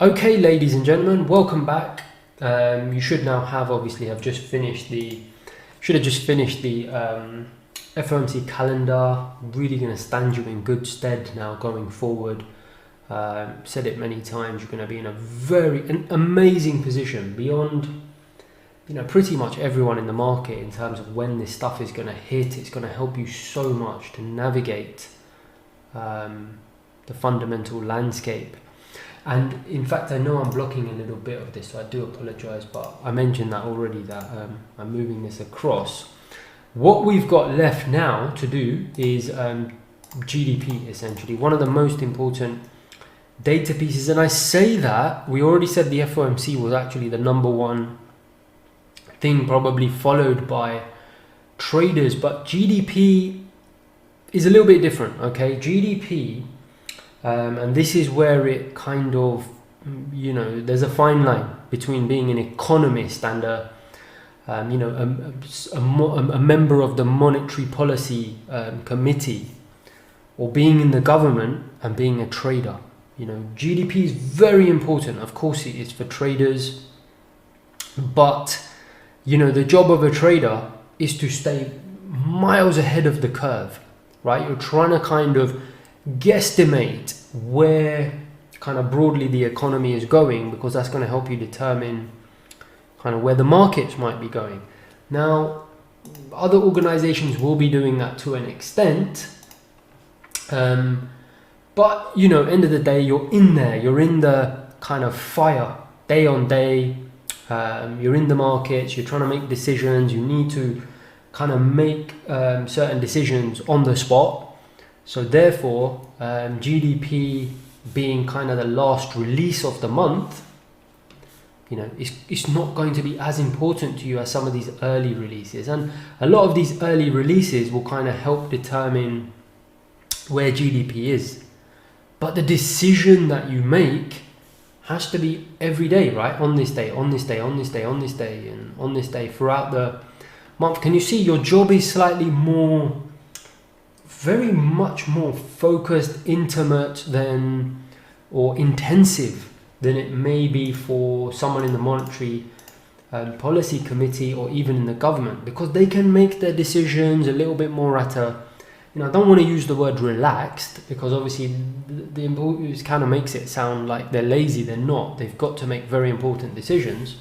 Okay, ladies and gentlemen, welcome back. You should now obviously have just finished the FOMC calendar. Really going to stand you in good stead now going forward. Said it many times, you're going to be in an amazing position beyond pretty much everyone in the market in terms of when this stuff is going to hit. It's going to help you so much to navigate the fundamental landscape. And in fact, I know I'm blocking a little bit of this, so I do apologize, but I mentioned that already, that I'm moving this across. What we've got left now to do is GDP, essentially, one of the most important data pieces. And I say that, we already said the FOMC was actually the number one thing, probably followed by traders, but GDP is a little bit different, okay? GDP, and this is where it kind of, there's a fine line between being an economist and a member of the monetary policy committee, or being in the government and being a trader. GDP is very important. Of course it is for traders, but the job of a trader is to stay miles ahead of the curve, right? You're trying to kind of guesstimate where kind of broadly the economy is going, because that's going to help you determine kind of where the markets might be going. Now, other organizations will be doing that to an extent, but end of the day, you're in there, you're in the kind of fire day on day. You're in the markets, you're trying to make decisions, you need to kind of make certain decisions on the spot. So therefore, GDP being kind of the last release of the month, it's not going to be as important to you as some of these early releases. And a lot of these early releases will kind of help determine where GDP is. But the decision that you make has to be every day, right? On this day, on this day, on this day, on this day, and on this day throughout the month. Can you see your job is slightly more, very much more focused, intimate than, or intensive than it may be for someone in the monetary policy committee or even in the government, because they can make their decisions a little bit more at a, I don't want to use the word relaxed, because obviously the importance kind of makes it sound like they're lazy. They're not. They've got to make very important decisions.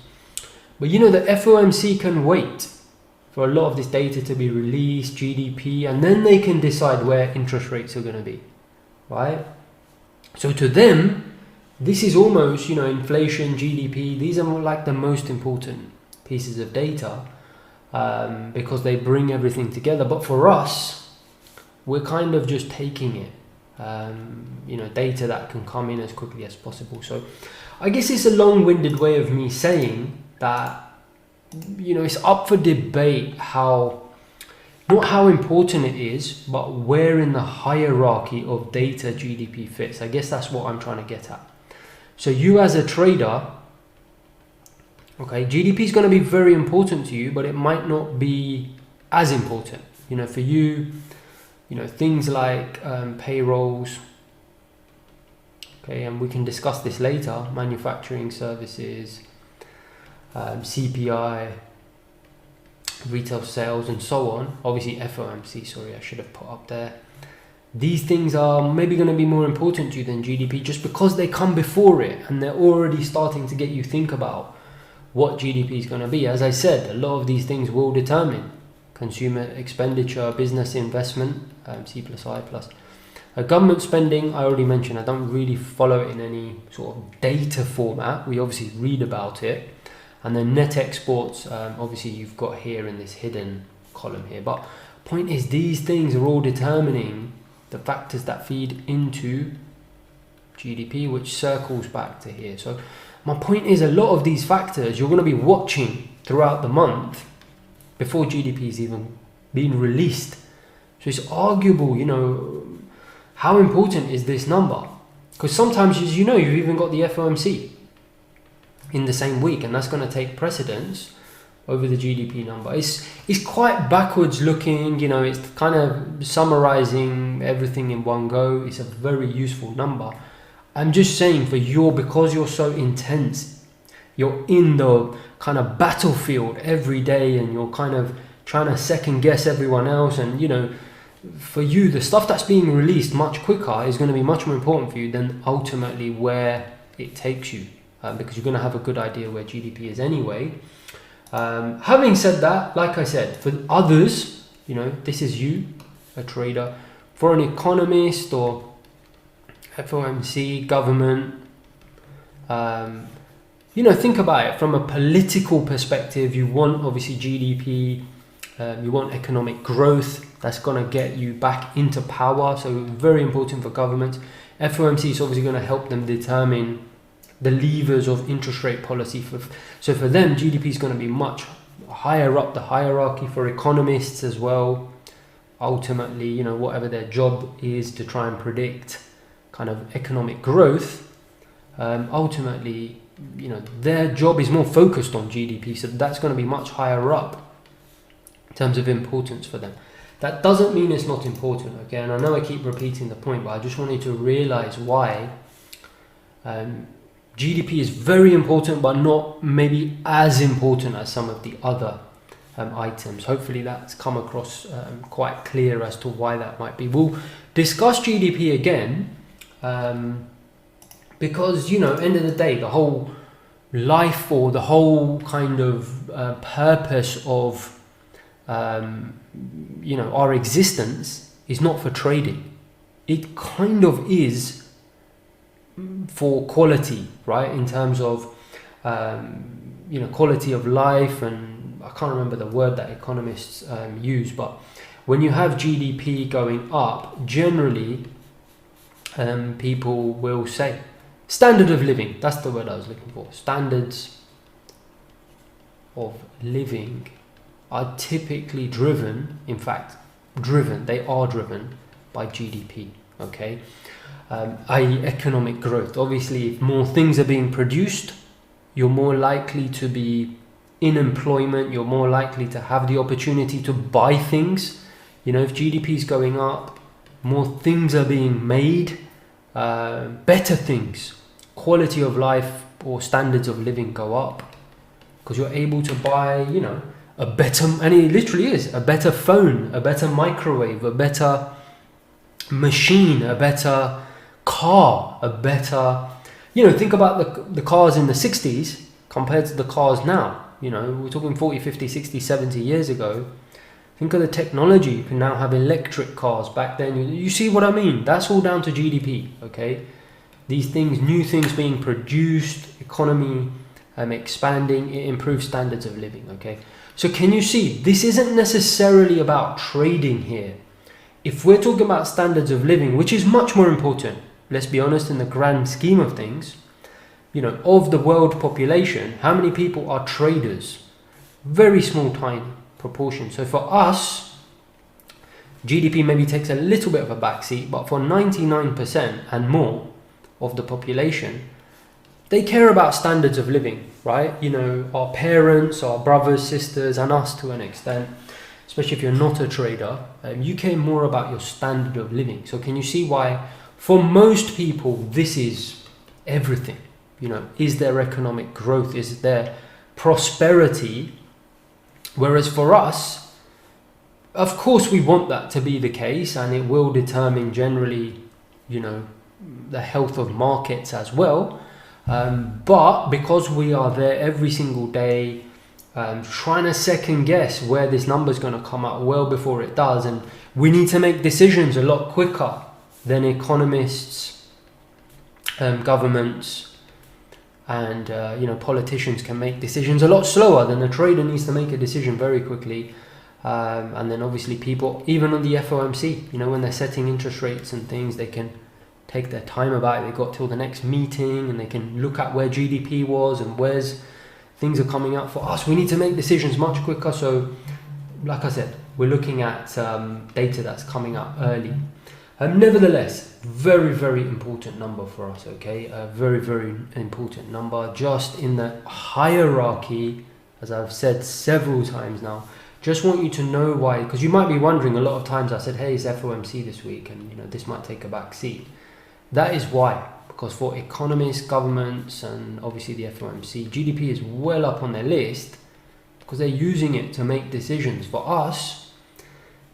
But the FOMC can wait for a lot of this data to be released, GDP, and then they can decide where interest rates are going to be, right? So to them, this is almost, inflation, GDP, these are more like the most important pieces of data, because they bring everything together. But for us, we're kind of just taking it, data that can come in as quickly as possible. So I guess it's a long-winded way of me saying that, it's up for debate not how important it is, but where in the hierarchy of data GDP fits. I guess that's what I'm trying to get at. So you as a trader, okay, GDP is going to be very important to you, but it might not be as important. For you, things like payrolls, okay, and we can discuss this later, manufacturing services, CPI, retail sales, and so on. Obviously FOMC, sorry, I should have put up there. These things are maybe going to be more important to you than GDP, just because they come before it and they're already starting to get you think about what GDP is going to be. As I said, a lot of these things will determine consumer expenditure, business investment, C plus I plus. Government spending, I already mentioned, I don't really follow it in any sort of data format. We obviously read about it. And then net exports, obviously you've got here in this hidden column here. But point is, these things are all determining the factors that feed into GDP, which circles back to here. So my point is, a lot of these factors you're going to be watching throughout the month before GDP is even being released. So it's arguable, how important is this number? Because sometimes, as you've even got the FOMC in the same week, and that's going to take precedence over the GDP number. It's quite backwards looking, it's kind of summarizing everything in one go. It's a very useful number. I'm just saying because you're so intense, you're in the kind of battlefield every day, and you're kind of trying to second guess everyone else, and for you, the stuff that's being released much quicker is going to be much more important for you than ultimately where it takes you, because you're going to have a good idea where GDP is anyway. Having said that, like I said, for others, this is you, a trader. For an economist or FOMC, government, think about it from a political perspective. You want obviously GDP, you want economic growth that's going to get you back into power. So very important for government. FOMC is obviously going to help them determine the levers of interest rate policy. So for them, GDP is going to be much higher up the hierarchy. For economists as well, ultimately, whatever their job is to try and predict kind of economic growth, ultimately, their job is more focused on GDP. So that's going to be much higher up in terms of importance for them. That doesn't mean it's not important, okay? And I know I keep repeating the point, but I just want you to realize why GDP is very important, but not maybe as important as some of the other items. Hopefully that's come across quite clear as to why that might be. We'll discuss GDP again because, end of the day, the whole life or the whole kind of purpose of our existence is not for trading. It kind of is for quality, right? In terms of quality of life, and I can't remember the word that economists use, but when you have GDP going up, generally people will say standard of living. That's the word I was looking for. Standards of living are typically driven, they are driven by GDP, okay? I.e. economic growth. Obviously, if more things are being produced, you're more likely to be in employment, you're more likely to have the opportunity to buy things. If GDP is going up, more things are being made, better things, quality of life or standards of living go up because you're able to buy, a better, and it literally is, a better phone, a better microwave, a better machine, a better car, a better, think about the cars in the 60s compared to the cars now. We're talking 40, 50, 60, 70 years ago. Think of the technology. You can now have electric cars. Back then, you see what I mean? That's all down to GDP, okay? These things, new things being produced, economy expanding, it improves standards of living, okay? So can you see, this isn't necessarily about trading here. If we're talking about standards of living, which is much more important, let's be honest, in the grand scheme of things, of the world population, how many people are traders? Very small, tiny proportion. So for us, GDP maybe takes a little bit of a backseat, but for 99% and more of the population, they care about standards of living, right? Our parents, our brothers, sisters, and us to an extent, especially if you're not a trader, you care more about your standard of living. So can you see why, for most people, this is everything? Is there economic growth? Is there prosperity? Whereas for us, of course, we want that to be the case, and it will determine generally, the health of markets as well. But because we are there every single day, trying to second guess where this number is going to come out well before it does, and we need to make decisions a lot quicker than economists, governments, and politicians can make decisions a lot slower than a trader needs to make a decision very quickly. And then obviously people, even on the FOMC, when they're setting interest rates and things, they can take their time about it. They've got till the next meeting, and they can look at where GDP was and where's things are coming out. For us, we need to make decisions much quicker. So like I said, we're looking at data that's coming out early. Nevertheless, very, very important number for us, okay? A very, very important number, just in the hierarchy, as I've said several times now. Just want you to know why, because you might be wondering, a lot of times I said, hey, it's FOMC this week, and this might take a back seat. That is why, because for economists, governments, and obviously the FOMC, GDP is well up on their list because they're using it to make decisions. For us,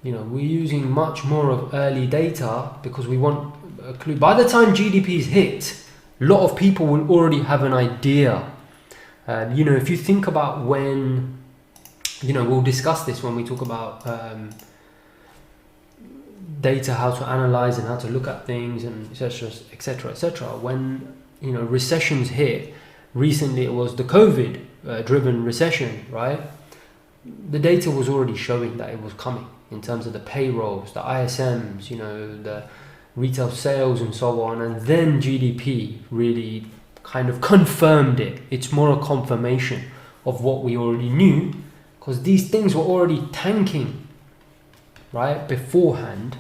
we're using much more of early data because we want a clue. By the time GDP is hit, a lot of people will already have an idea. If you think about when, we'll discuss this when we talk about data, how to analyze and how to look at things, and etc., etc., etc. When recessions hit, recently it was the COVID driven recession, right? The data was already showing that it was coming in terms of the payrolls, the ISMs, the retail sales and so on, and then GDP really kind of confirmed it. It's more a confirmation of what we already knew, because these things were already tanking, right, beforehand.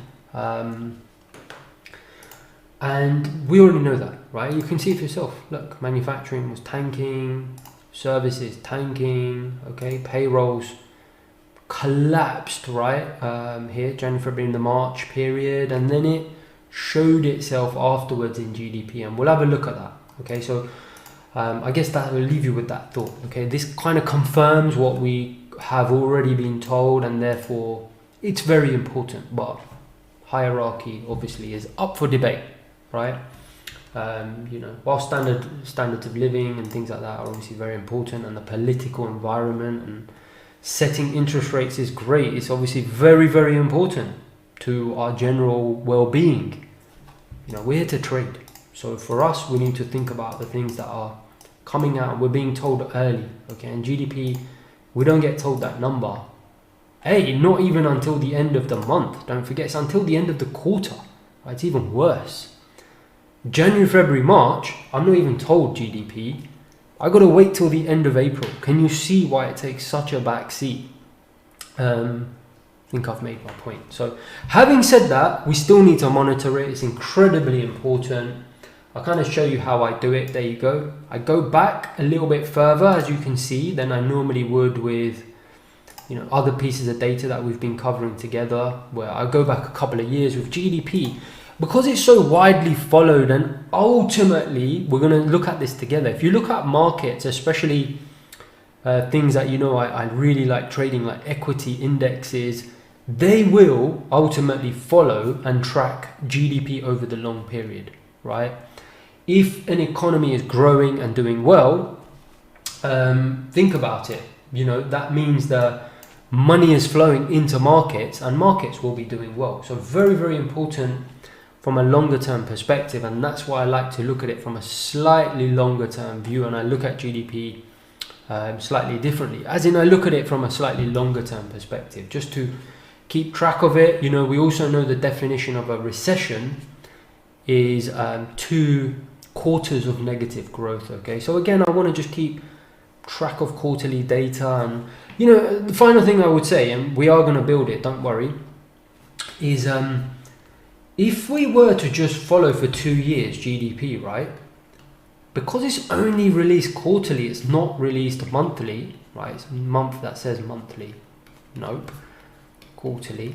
And we already know that, right? You can see it for yourself. Look, manufacturing was tanking, services tanking, okay, payrolls collapsed, right? Here, January, February, in the March period, and then it showed itself afterwards in GDP, and we'll have a look at that. Okay, so I guess that will leave you with that thought. Okay, this kind of confirms what we have already been told, and therefore it's very important. But hierarchy obviously is up for debate, right? While standards of living and things like that are obviously very important, and the political environment and setting interest rates is great, it's obviously very, very important to our general well-being. We're here to trade, so for us we need to think about the things that are coming out. We're being told early, okay? And GDP, we don't get told that number, not even until the end of the month. Don't forget, it's until the end of the quarter, right? It's even worse. January, February, March, I'm not even told GDP. I got to wait till the end of April. Can you see why it takes such a back seat? I think I've made my point. So having said that, we still need to monitor it. It's incredibly important. I'll kind of show you how I do it. There you go. I go back a little bit further, as you can see, than I normally would with other pieces of data that we've been covering together, where I go back a couple of years with GDP, because it's so widely followed, and ultimately we're going to look at this together. If you look at markets, especially things that I really like trading, like equity indexes, they will ultimately follow and track GDP over the long period, right? If an economy is growing and doing well, think about it. That means that money is flowing into markets, and markets will be doing well. So very, very important from a longer term perspective, and that's why I like to look at it from a slightly longer term view, and I look at GDP slightly differently, as in I look at it from a slightly longer term perspective, just to keep track of it. We also know the definition of a recession is 2 quarters of negative growth, okay? So again, I want to just keep track of quarterly data, and the final thing I would say, and we are going to build it, don't worry, is if we were to just follow for 2 years GDP, right, because it's only released quarterly, it's not released monthly, right? It's a month that says monthly, nope, quarterly.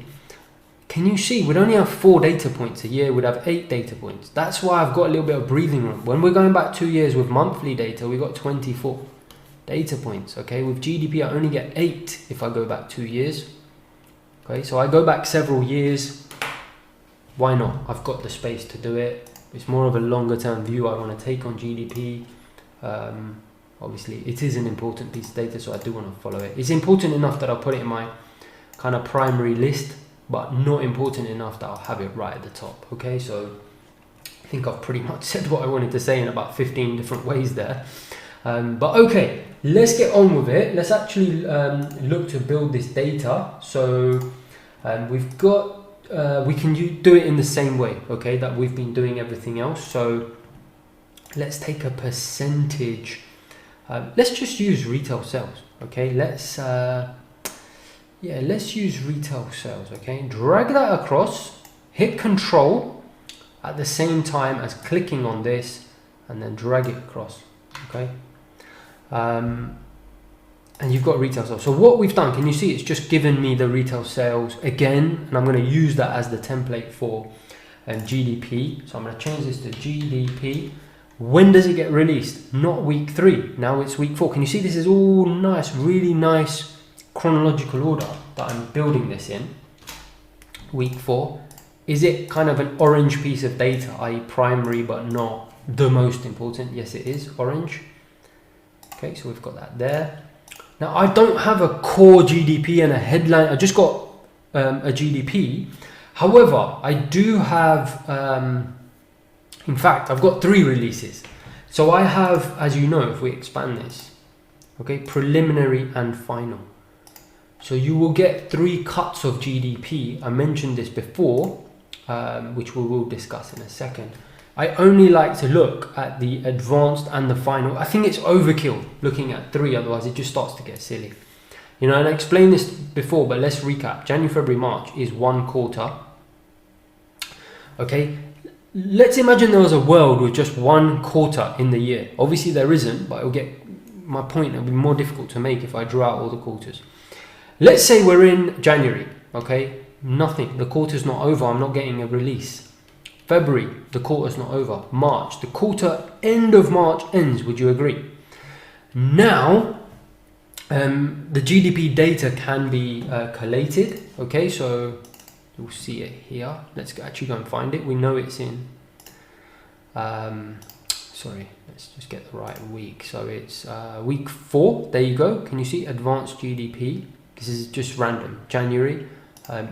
Can you see, we'd only have 4 data points a year, we'd have 8 data points. That's why I've got a little bit of breathing room. When we're going back 2 years with monthly data, we got 24 data points, okay? With GDP, I only get 8 if I go back 2 years, okay? So I go back several years. Why not? I've got the space to do it. It's more of a longer term view I want to take on GDP. Obviously, it is an important piece of data, so I do want to follow it. It's important enough that I'll put it in my kind of primary list, but not important enough that I'll have it right at the top, okay? So I think I've pretty much said what I wanted to say in about 15 different ways there. But okay, let's get on with it. Let's actually look to build this data. So we've got, we can do it in the same way, okay, that we've been doing everything else. So let's take a percentage. Let's just use retail sales, okay? Let's use retail sales, okay? Drag that across, hit Control at the same time as clicking on this, and then drag it across, okay? And you've got retail sales. So what we've done, can you see it's just given me the retail sales again, and I'm going to use that as the template for GDP. So I'm going to change this to GDP. When does it get released? Not week 3. Now it's week 4. Can you see this is all nice, really nice chronological order that I'm building this in? Week 4. Is it kind of an orange piece of data, i.e. primary but not the most important? Yes, it is orange. Okay, so we've got that there. Now I don't have a core GDP and a headline. I just got a GDP. However, I do have, in fact, I've got 3 releases. So I have, as you know, if we expand this, okay, preliminary and final. So you will get 3 cuts of GDP. I mentioned this before, which we will discuss in a second. I only like to look at the advanced and the final. I think it's overkill looking at 3, otherwise it just starts to get silly. You know, and I explained this before, but let's recap. January, February, March is 1 quarter. Okay, let's imagine there was a world with just 1 quarter in the year. Obviously there isn't, but it'll get my point. It'll be more difficult to make if I draw out all the quarters. Let's say we're in January, okay? Nothing, the quarter's not over, I'm not getting a release. February, the quarter's not over. March, the quarter end of March ends, would you agree? Now, the GDP data can be collated, okay? So you'll see it here. Let's actually go and find it. We know it's in, sorry, let's just get the right week. So it's week 4, there you go. Can you see advanced GDP? This is just random, January.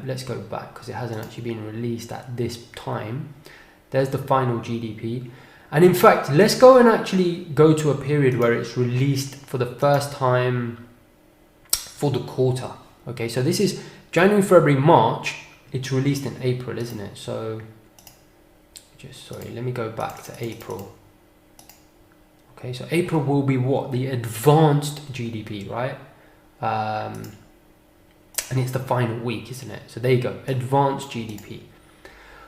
Let's go back because it hasn't actually been released at this time. There's the final GDP. And in fact, let's go and actually go to a period where it's released for the first time for the quarter. Okay, so this is January, February, March. It's released in April, isn't it? So sorry, let me go back to April. Okay, so April will be what? The advanced GDP, right? And it's the final week, isn't it? So there you go, advanced GDP.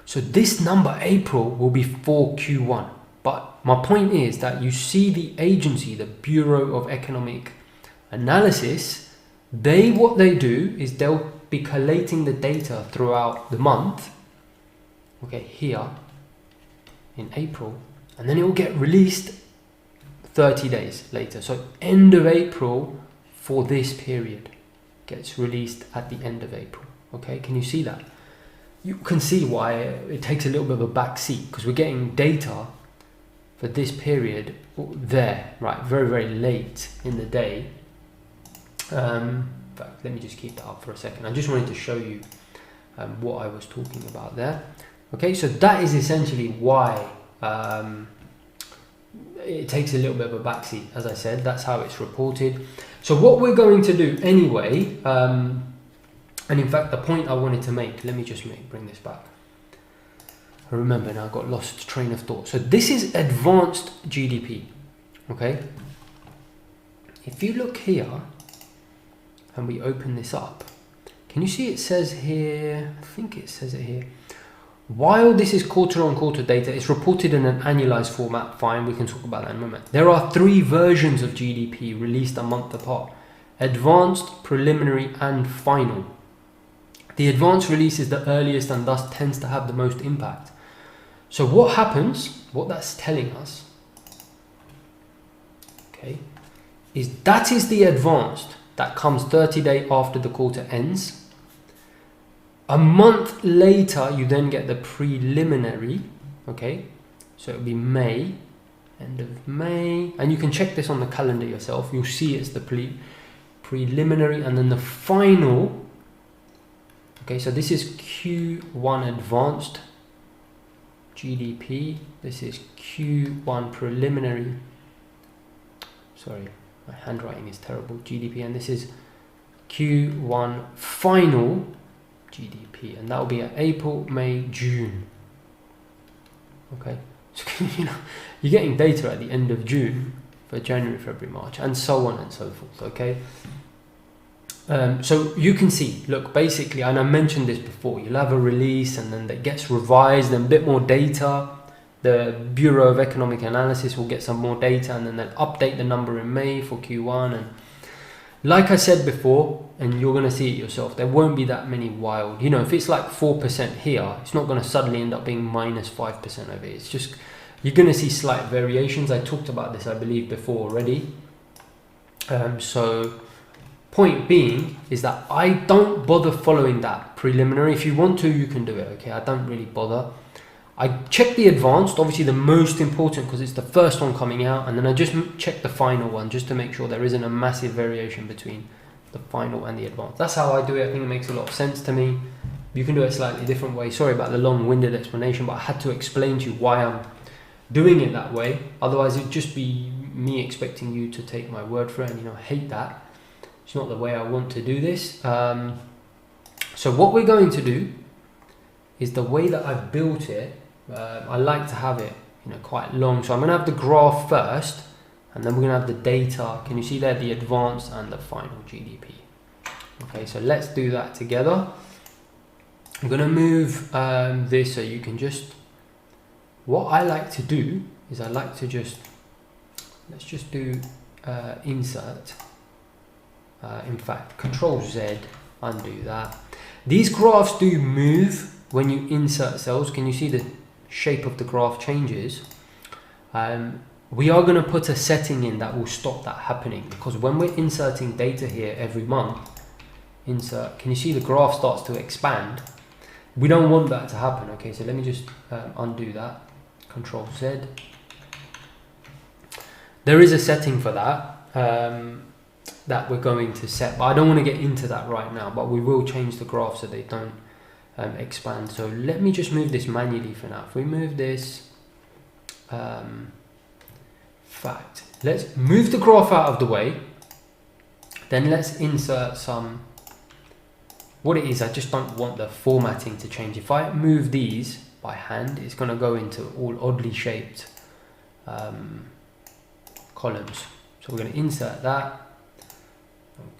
So this number, April, will be for Q1. But my point is that you see the agency, the Bureau of Economic Analysis, what they do is they'll be collating the data throughout the month, okay, here in April, and then it will get released 30 days later. So end of April for this period gets released at the end of April. Okay, can you see that? You can see why it takes a little bit of a back seat, because we're getting data for this period there, right, very, very late in the day. In fact, let me just keep that up for a second. I just wanted to show you what I was talking about there. Okay, so that is essentially why it takes a little bit of a backseat. As I said, that's how it's reported. So what we're going to do anyway, and in fact the point I wanted to make, let me just bring this back. I remember now, I got lost train of thought. So this is advanced GDP, okay? If you look here and we open this up, can you see it says here, I think it says it here, while this is quarter-on-quarter data, it's reported in an annualized format. Fine, we can talk about that in a moment. There are 3 versions of GDP released a month apart: advanced, preliminary, and final. The advanced release is the earliest and thus tends to have the most impact. So what happens, what that's telling us, okay, is that is the advanced that comes 30 days after the quarter ends. A month later, you then get the preliminary, okay? So it'll be May, end of May. And you can check this on the calendar yourself. You'll see it's the preliminary and then the final. Okay, so this is Q1 advanced GDP. This is Q1 preliminary. Sorry, my handwriting is terrible. GDP, and this is Q1 final GDP, and that will be at April, May, June. Okay, so you know, you're getting data at the end of June for January, February, March, and so on and so forth. Okay, so you can see, look, basically, and I mentioned this before, you'll have a release and then that gets revised and a bit more data. The Bureau of Economic Analysis will get some more data and then they'll update the number in May for Q1, like I said before, and you're going to see it yourself, there won't be that many wild, you know, if it's like 4% here, it's not going to suddenly end up being minus 5% over here. It's just, you're going to see slight variations. I talked about this, I believe, before already. So point being is that I don't bother following that preliminary. If you want to, you can do it, okay? I don't really bother. I check the advanced, obviously the most important because it's the first one coming out, and then I just check the final one just to make sure there isn't a massive variation between the final and the advanced. That's how I do it. I think it makes a lot of sense to me. You can do it a slightly different way. Sorry about the long-winded explanation, but I had to explain to you why I'm doing it that way. Otherwise it'd just be me expecting you to take my word for it, and you know, I hate that. It's not the way I want to do this. So what we're going to do is the way that I've built it. I like to have it, you know, quite long. So I'm going to have the graph first, and then we're going to have the data. Can you see there, the advanced and the final GDP? Okay, so let's do that together. I'm going to move this so you can just. What I like to do is I like to just. Let's just do insert. In fact, Control Z, undo that. These graphs do move when you insert cells. Can you see the shape of the graph changes? We are going to put a setting in that will stop that happening, because when we're inserting data here every month, insert, can you see the graph starts to expand? We don't want that to happen. Okay, so let me just undo that. Control Z. There is a setting for that that we're going to set, but I don't want to get into that right now, but we will change the graph so they don't expand. So let me just move this manually for now. If we move this, fact, let's move the graph out of the way, then let's insert some. What it is, I just don't want the formatting to change. If I move these by hand, it's going to go into all oddly shaped columns. So we're going to insert that.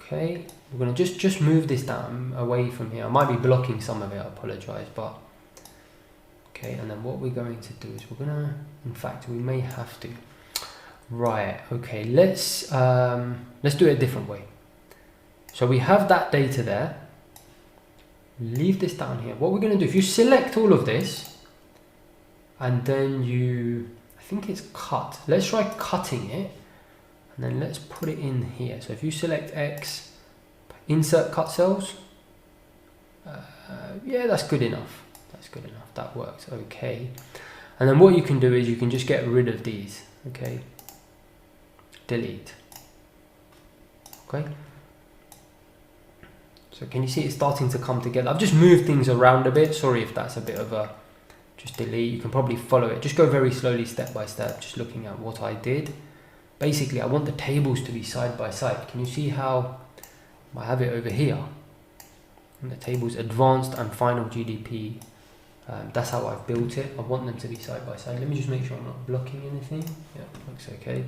Okay, we're going to just move this down away from here. I might be blocking some of it, I apologize, but okay. And then what we're going to do is we're going to, in fact, we may have to. Right, okay, let's do it a different way. So we have that data there. Leave this down here. What we're going to do, if you select all of this and then you, I think it's cut. Let's try cutting it, and then let's put it in here. So if you select X, insert cut cells, yeah, that's good enough. That's good enough. That works. Okay. And then what you can do is you can just get rid of these. Okay. Delete. Okay. So can you see it starting to come together? I've just moved things around a bit. Sorry if that's a bit of a, just delete. You can probably follow it. Just go very slowly, step by step, just looking at what I did. Basically, I want the tables to be side by side. Can you see how I have it over here? And the tables advanced and final GDP. That's how I've built it. I want them to be side by side. Let me just make sure I'm not blocking anything. Yeah, looks okay.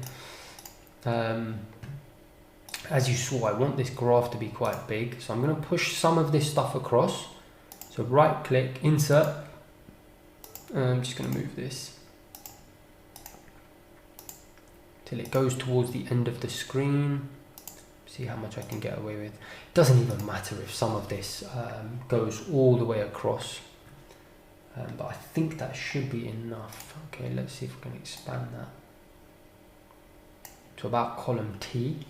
As you saw, I want this graph to be quite big, so I'm going to push some of this stuff across. So right click, insert. I'm just going to move this till it goes towards the end of the screen. See how much I can get away with. It doesn't even matter if some of this goes all the way across, but I think that should be enough. Okay, let's see if we can expand that to about column T.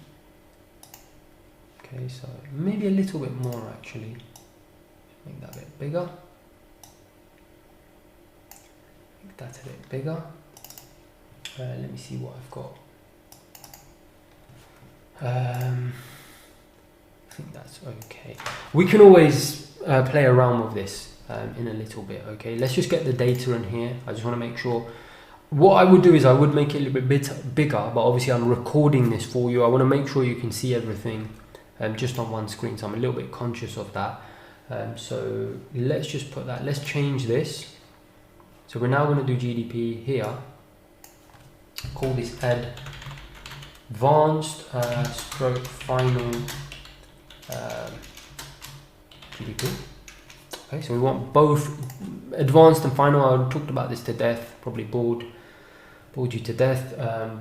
Okay, so maybe a little bit more actually. Make that a bit bigger. Make that a bit bigger. Let me see what I've got. I think that's okay. We can always play around with this in a little bit. Okay, let's just get the data in here. I just want to make sure. What I would do is I would make it a little bit bigger, but obviously I'm recording this for you. I want to make sure you can see everything just on one screen, so I'm a little bit conscious of that. So let's just put that, let's change this. So we're now going to do GDP here. Call this add advanced stroke final GDP. Okay, so we want both advanced and final. I talked about this to death, probably bored you to death,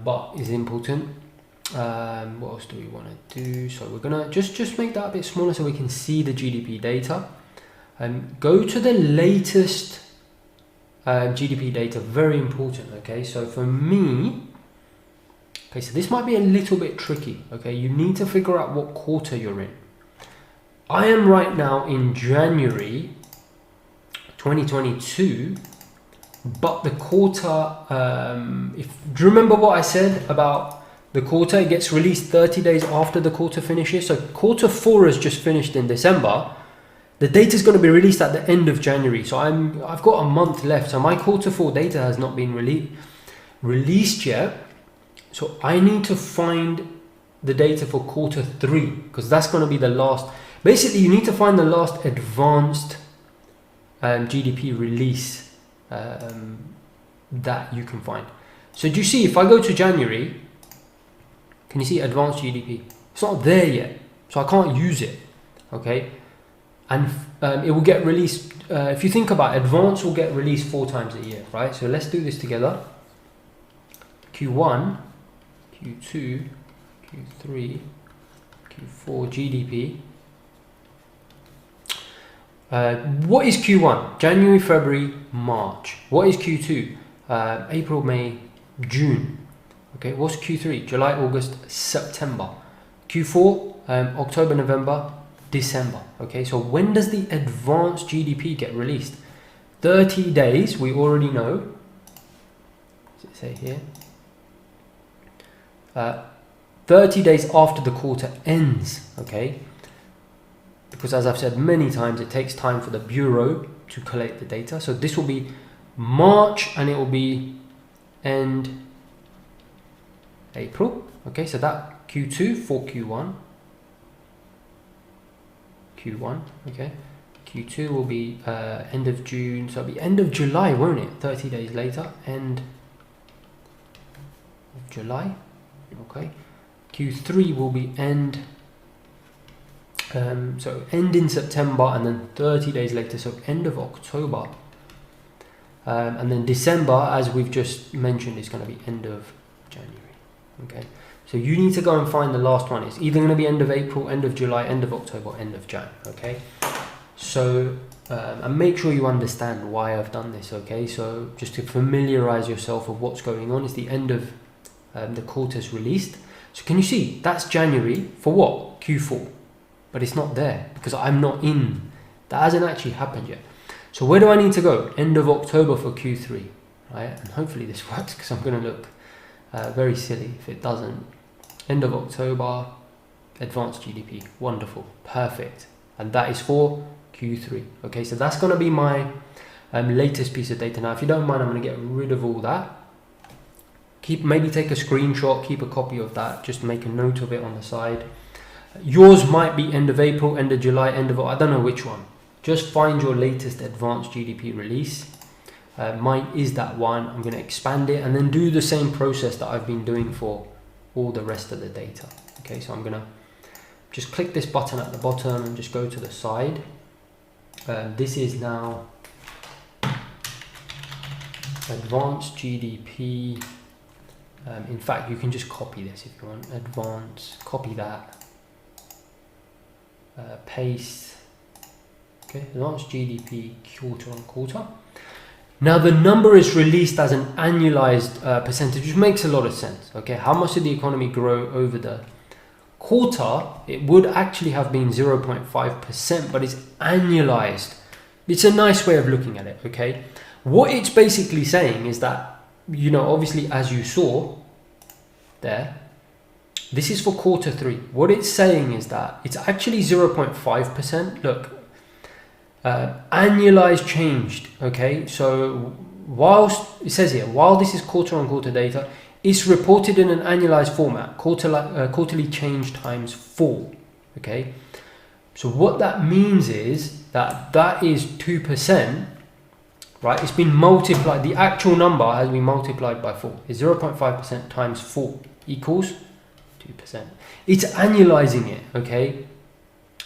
but is important. What else do we want to do? So we're gonna just make that a bit smaller so we can see the GDP data. Go to the latest GDP data, very important. Okay, so for me, okay, so this might be a little bit tricky. Okay, you need to figure out what quarter you're in. I am right now in January 2022, but the quarter, do you remember what I said about the quarter? It gets released 30 days after the quarter finishes. So quarter 4 has just finished in December. The data is going to be released at the end of January. So I've got a month left. So my quarter 4 data has not been released yet. So I need to find the data for quarter 3 because that's going to be the last. Basically, you need to find the last advanced GDP release that you can find. So do you see, if I go to January, can you see advanced GDP? It's not there yet, so I can't use it, okay? And it will get released, if you think about it, advanced will get released 4 times a year, right? So let's do this together. Q1, Q2, Q3, Q4 GDP. What is Q1? January, February, March. What is Q2? April, May, June. Okay, what's Q3? July, August, September. Q4, October, November, December. Okay, so when does the advanced GDP get released? 30 days, we already know. What does it say here? 30 days after the quarter ends, okay? Because as I've said many times, it takes time for the Bureau to collect the data. So this will be March and it will be end April. Okay, so that Q2 for Q1. Q1, okay. Q2 will be end of June, so it'll be end of July, won't it? 30 days later, end of July, okay. Q3 will be end, so end in September and then 30 days later, so end of October. And then December, as we've just mentioned, is going to be end of January, okay. So you need to go and find the last one. It's either going to be end of April, end of July, end of October, end of Jan, okay? So, and make sure you understand why I've done this, okay? So just to familiarize yourself with what's going on, it's the end of the quarter's released. So can you see, that's January for what? Q4. But it's not there because I'm not in. That hasn't actually happened yet. So where do I need to go? End of October for Q3, right? And hopefully this works because I'm going to look very silly if it doesn't. End of October, advanced GDP, wonderful, perfect. And that is for Q3. Okay, so that's going to be my latest piece of data. Now, if you don't mind, I'm going to get rid of all that. Maybe take a screenshot, keep a copy of that, just make a note of it on the side. Yours might be end of April, end of July, I don't know which one. Just find your latest advanced GDP release. Mine is that one. I'm going to expand it and then do the same process that I've been doing for all the rest of the data. Okay, so I'm going to just click this button at the bottom and just go to the side. This is now advanced GDP. In fact, you can just copy this if you want. Advanced, copy that. Paste. Okay, advanced GDP quarter on quarter. Now the number is released as an annualized percentage, which makes a lot of sense. Okay, how much did the economy grow over the quarter? It would actually have been 0.5%, but it's annualized. It's a nice way of looking at it. Okay, what it's basically saying is that, you know, obviously as you saw there, this is for quarter 3. What it's saying is that it's actually 0.5%. Look. Annualized changed, okay? So whilst it says here, while this is quarter on quarter data, it's reported in an annualized format, quarterly change times 4, okay? So what that means is that is 2%, right? It's been multiplied, the actual number has been multiplied by 4. It's 0.5% times 4 equals 2%. It's annualizing it, okay?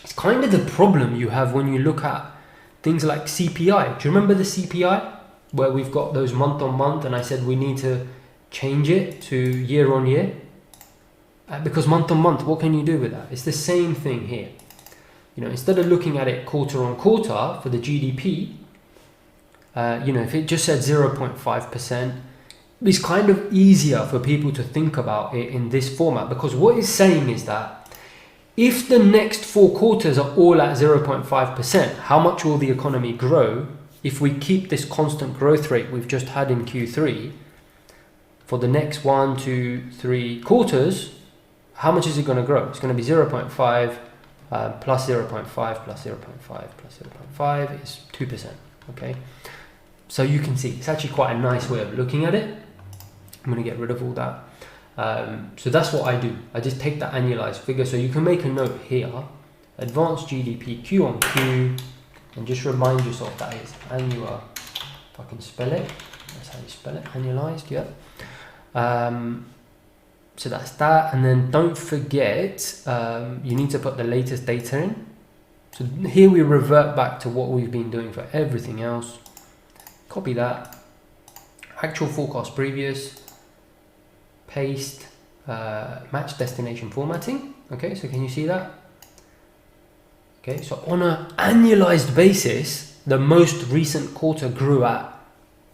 It's kind of the problem you have when you look at things like CPI. Do you remember the CPI? Where we've got those month on month and I said we need to change it to year on year. Because month on month, what can you do with that? It's the same thing here. Instead of looking at it quarter on quarter for the GDP, if it just said 0.5%, it's kind of easier for people to think about it in this format, because what it's saying is that if the next 4 quarters are all at 0.5%, how much will the economy grow if we keep this constant growth rate we've just had in Q3 for the next 1, 2, 3 quarters? How much is it going to grow? It's going to be 0.5 plus 0.5 plus 0.5 plus 0.5 is 2%. Okay, so you can see it's actually quite a nice way of looking at it. I'm going to get rid of all that. So that's what I do. I just take that annualized figure. So you can make a note here, advanced GDP Q on Q, and just remind yourself that is annual. If I can spell it, that's how you spell it, annualized, yeah. So that's that, and then don't forget, you need to put the latest data in. So here we revert back to what we've been doing for everything else. Copy that, actual forecast previous, paste, match destination formatting. Okay, so can you see that? Okay, so on an annualized basis, the most recent quarter grew at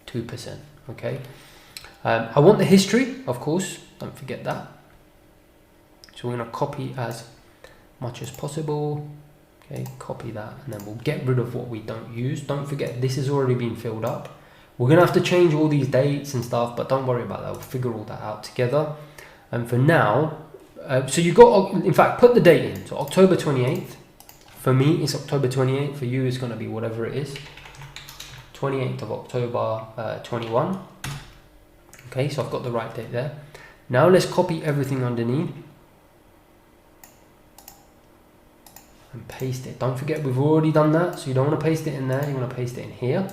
2%. Okay, I want the history, of course, don't forget that. So we're going to copy as much as possible. Okay, copy that, and then we'll get rid of what we don't use. Don't forget, this has already been filled up. We're going to have to change all these dates and stuff, but don't worry about that. We'll figure all that out together. And for now, so you got, in fact, put the date in. So October 28th. For me, it's October 28th. For you, it's going to be whatever it is. 28th of October 21. Okay, so I've got the right date there. Now let's copy everything underneath and paste it. Don't forget, we've already done that, so you don't want to paste it in there. You want to paste it in here.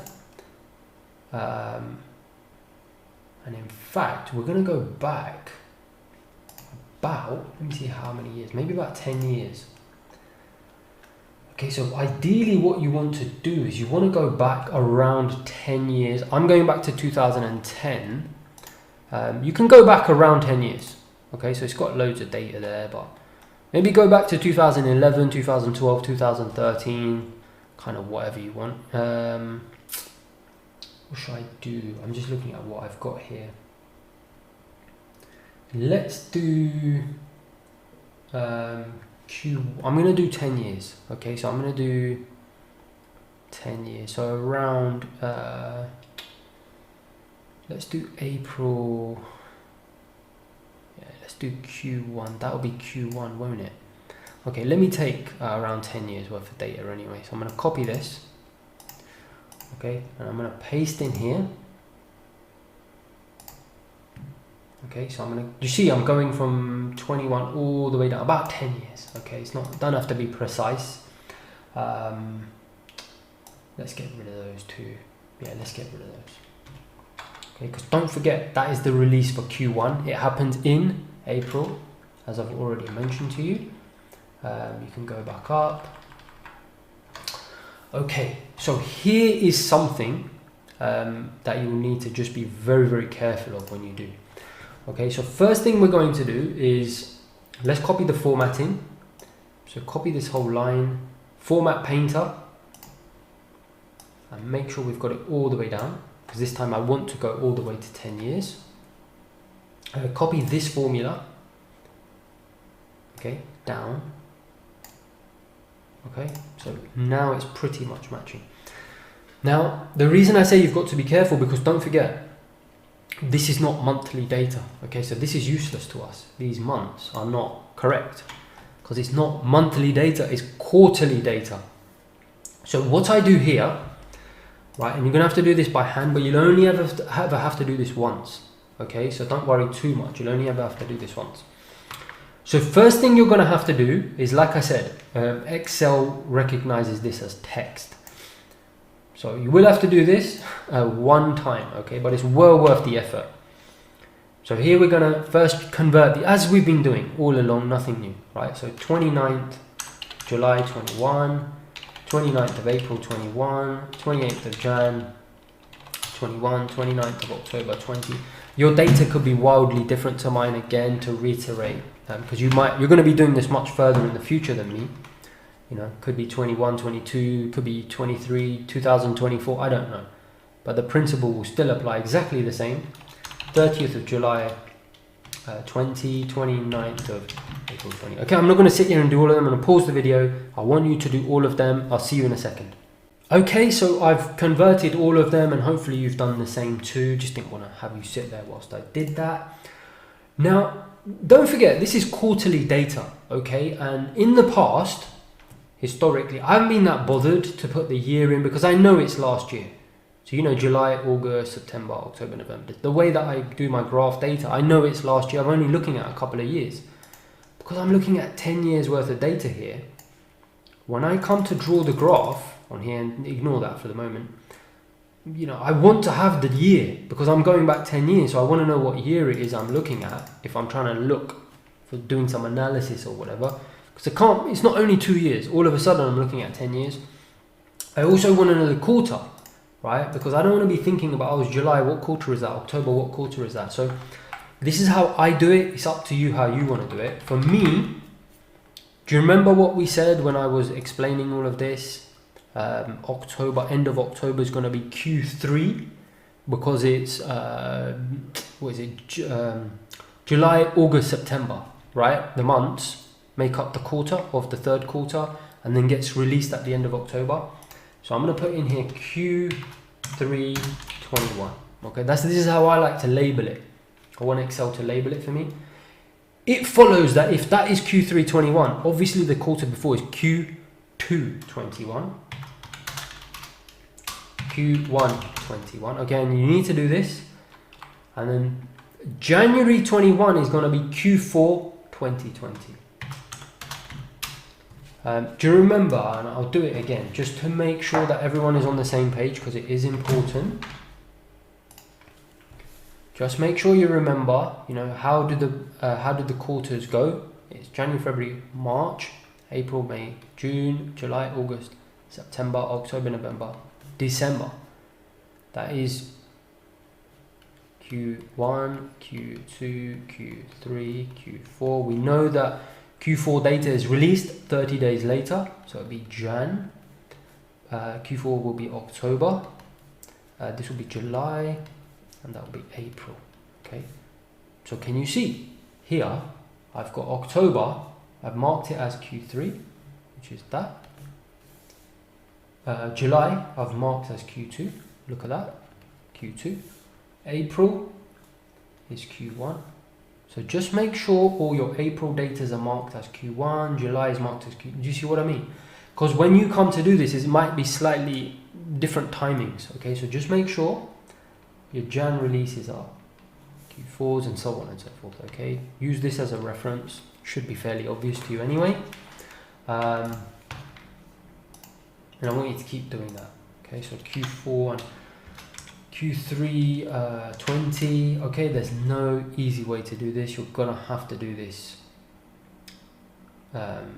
And in fact, we're going to go back about, let me see how many years, maybe about 10 years. Okay, so ideally what you want to do is you want to go back around 10 years. I'm going back to 2010. You can go back around 10 years. Okay, so it's got loads of data there, but maybe go back to 2011, 2012, 2013, kind of whatever you want. What should I do? I'm just looking at what I've got here. Let's do I'm going to do 10 years. Okay, so I'm going to do 10 years. So around, let's do April. Yeah, let's do Q1. That'll be Q1, won't it? Okay, let me take around 10 years worth of data anyway. So I'm going to copy this. Okay, and I'm going to paste in here. Okay, so I'm going to, you see I'm going from 21 all the way down, about 10 years. Okay, it's not, don't have to be precise. Let's get rid of those two. Yeah, let's get rid of those. Okay, because don't forget, that is the release for Q1. It happens in April, as I've already mentioned to you. You can go back up. Okay, so here is something that you will need to just be very, very careful of when you do. Okay, so first thing we're going to do is, let's copy the formatting. So copy this whole line, format painter, and make sure we've got it all the way down, because this time I want to go all the way to 10 years. Copy this formula, okay, down. Okay, so now it's pretty much matching. Now, the reason I say you've got to be careful, because don't forget, this is not monthly data. Okay, so this is useless to us. These months are not correct because it's not monthly data, it's quarterly data. So what I do here, right, and you're gonna have to do this by hand, but you'll only ever have to do this once. Okay, so don't worry too much. You'll only ever have to do this once. So first thing you're gonna have to do is, like I said, Excel recognizes this as text. So you will have to do this one time, okay, but it's well worth the effort. So here we're gonna first convert the, as we've been doing all along, nothing new, right? So 29th July 21, 29th of April 21, 28th of Jan 21, 29th of October 20. Your data could be wildly different to mine. Again, to reiterate, because you're going to be doing this much further in the future than me. You know, could be 21, 22, could be 23, 2024, I don't know. But the principle will still apply exactly the same. 30th of July 20, 29th of April 20. Okay, I'm not going to sit here and do all of them. I'm going to pause the video. I want you to do all of them. I'll see you in a second. Okay, so I've converted all of them and hopefully you've done the same too. Just didn't want to have you sit there whilst I did that. Now, don't forget, this is quarterly data, okay? And in the past, historically, I haven't been that bothered to put the year in because I know it's last year. So, you know, July, August, September, October, November. The way that I do my graph data, I know it's last year. I'm only looking at a couple of years. Because I'm looking at 10 years worth of data here. When I come to draw the graph on here, and ignore that for the moment, you know, I want to have the year because I'm going back 10 years. So I want to know what year it is I'm looking at if I'm trying to look for doing some analysis or whatever. Because it's not only 2 years. All of a sudden I'm looking at 10 years. I also want to know the quarter. Right? Because I don't want to be thinking about, oh, it's July, what quarter is that? October, what quarter is that? So this is how I do it. It's up to you how you want to do it. For me, do you remember what we said when I was explaining all of this? October, end of October is going to be Q3 because it's, what is it? July, August, September, right? The months make up the quarter of the third quarter and then gets released at the end of October. So I'm going to put in here Q321. Okay, this is how I like to label it. I want Excel to label it for me. It follows that if that is Q321, obviously the quarter before is Q221. Q121. Okay, and you need to do this. And then January 21 is going to be Q4 2020. Do you remember, and I'll do it again, just to make sure that everyone is on the same page because it is important. Just make sure you remember, you know, how did the quarters go? It's January, February, March, April, May, June, July, August, September, October, November, December. That is Q1, Q2, Q3, Q4. We know that Q4 data is released 30 days later, so it'll be Jan. Q4 will be October. This will be July, and that will be April. Okay. So can you see here? I've got October. I've marked it as Q3, which is that. July I've marked as Q2. Look at that, Q2. April is Q1. So just make sure all your April datas are marked as Q1, July is marked as Q2. Do you see what I mean? Because when you come to do this, it might be slightly different timings. Okay, so just make sure your Jan releases are Q4s and so on and so forth. Okay, use this as a reference. Should be fairly obvious to you anyway. And I want you to keep doing that. Okay, so Q4 and Q3 20. Okay, there's no easy way to do this. You're gonna have to do this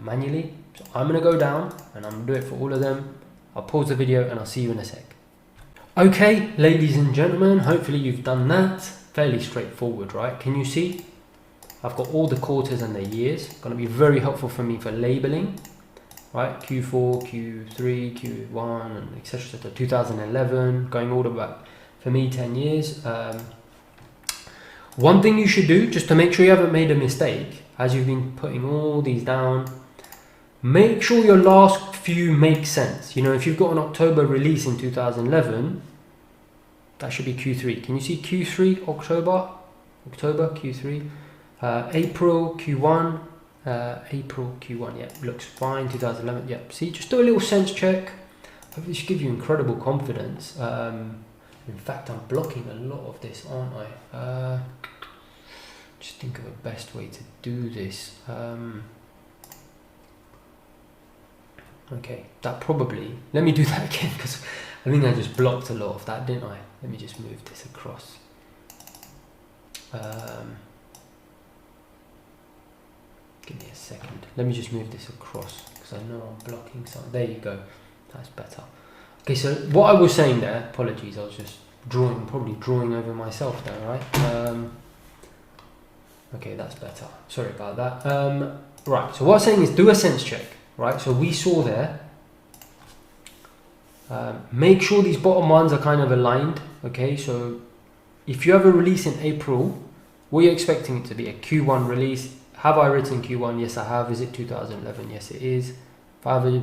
manually. So I'm gonna go down and I'm gonna do it for all of them. I'll pause the video and I'll see you in a sec. Okay, ladies and gentlemen, hopefully you've done that. Fairly straightforward, right? Can you see? I've got all the quarters and the years. Gonna be very helpful for me for labeling. Right, Q4, Q3, Q1, and etc. 2011, going all the way back. For me, 10 years. One thing you should do, just to make sure you haven't made a mistake, as you've been putting all these down, make sure your last few make sense. You know, if you've got an October release in 2011, that should be Q3. Can you see Q3, October, Q3, April, Q1, April, Q1, yeah, looks fine, 2011, yeah. See, just do a little sense check. Hopefully this should give you incredible confidence. In fact, I'm blocking a lot of this, aren't I? Just think of a best way to do this. Okay, that probably, let me do that again because I think I just blocked a lot of that, didn't I? Let me just move this across. Give me a second. Let me just move this across because I know I'm blocking something. There you go. That's better. Okay, so what I was saying there, apologies, I was just probably drawing over myself there, right? Okay, that's better. Sorry about that. Right, so what I'm saying is do a sense check, right? So we saw there, make sure these bottom ones are kind of aligned, okay? So if you have a release in April, what are you expecting it to be? A Q1 release? Have I written Q1? Yes, I have. Is it 2011? Yes, it is. If I have a,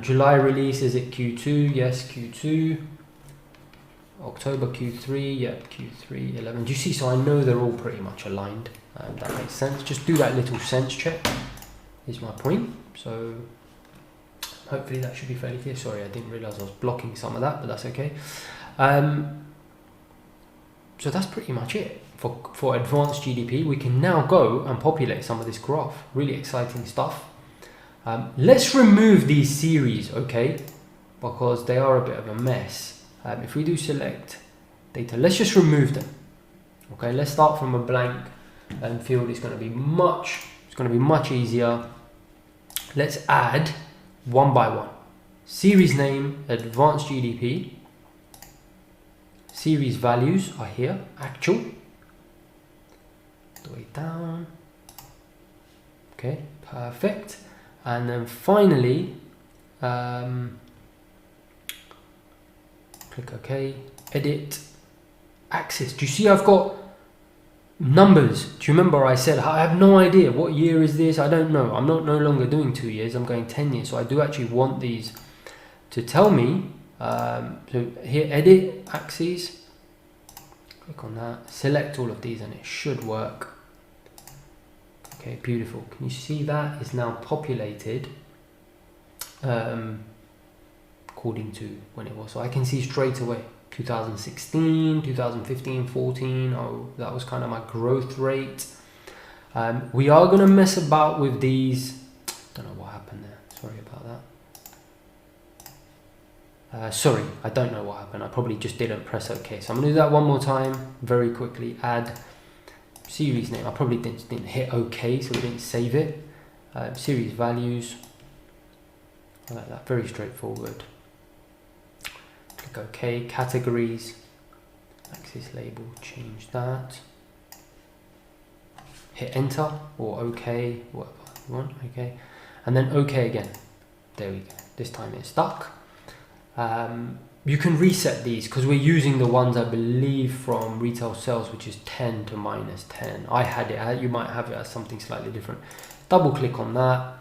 July release, is it Q2? Yes, Q2. October Q3, yep, Q3, 11. Do you see? So I know they're all pretty much aligned. That makes sense. Just do that little sense check, is my point. So hopefully that should be fairly clear. Sorry, I didn't realize I was blocking some of that, but that's okay. So that's pretty much it for advanced GDP. We can now go and populate some of this graph. Really exciting stuff. Let's remove these series, okay? Because they are a bit of a mess. If we do select data, let's just remove them. Okay, let's start from a blank field. It's going to be much easier. Let's add one by one. Series name, advanced GDP. Series values are here, actual. The way down. Okay, perfect. And then finally, click OK, edit, axis. Do you see I've got numbers? Do you remember I said I have no idea what year is this? I don't know. I'm no longer doing 2 years, I'm going 10 years. So I do actually want these to tell me. So here, edit, axes, click on that, select all of these and it should work. Okay, beautiful. Can you see that is now populated according to when it was? So I can see straight away 2016, 2015, 14. Oh, that was kind of my growth rate. We are going to mess about with these. Don't know what happened there. Sorry about that. Sorry, I don't know what happened. I probably just didn't press OK. So I'm going to do that one more time very quickly. Add series name. I probably didn't hit OK, so we didn't save it. Series values. I like that. Very straightforward. Click OK. Categories. Axis label. Change that. Hit enter or OK. Whatever you want. OK. And then OK again. There we go. This time it's stuck. You can reset these because we're using the ones I believe from retail sales, which is 10 to -10. I had it, you might have it as something slightly different. Double click on that,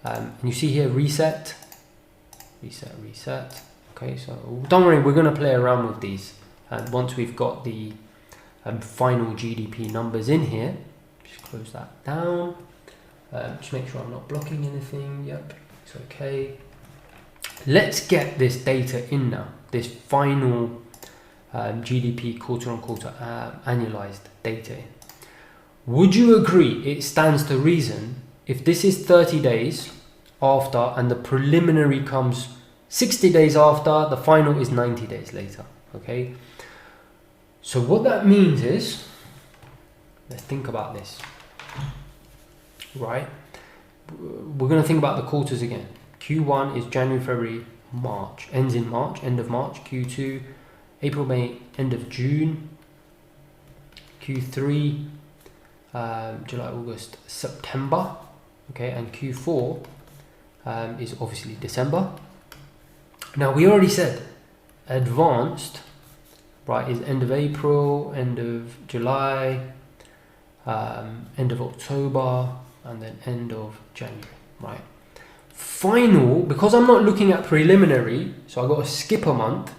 and you see here reset. Okay, so don't worry, we're going to play around with these, and once we've got the final GDP numbers in here, just close that down. Just make sure I'm not blocking anything. Yep, it's okay. Let's get this data in now, this final GDP quarter-on-quarter annualized data in. Would you agree it stands to reason if this is 30 days after and the preliminary comes 60 days after, the final is 90 days later, okay? So what that means is, let's think about this, right? We're going to think about the quarters again. Q1 is January, February, March, ends in March, end of March. Q2, April, May, end of June. Q3, July, August, September. Okay, and Q4 is obviously December. Now we already said advanced, right, is end of April, end of July, end of October, and then end of January, right? Final, because I'm not looking at preliminary, so I've got to skip a month.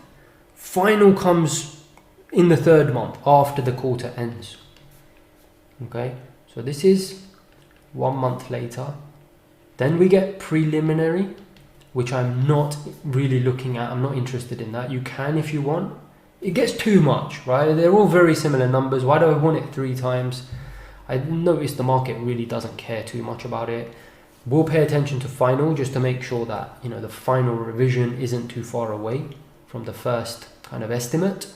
Final comes in the 3rd month after the quarter ends. Okay, so this is 1 month later. Then we get preliminary, which I'm not really looking at. I'm not interested in that. You can if you want. It gets too much, right? They're all very similar numbers. Why do I want it 3 times? I noticed the market really doesn't care too much about it. We'll pay attention to final just to make sure that, you know, the final revision isn't too far away from the first kind of estimate.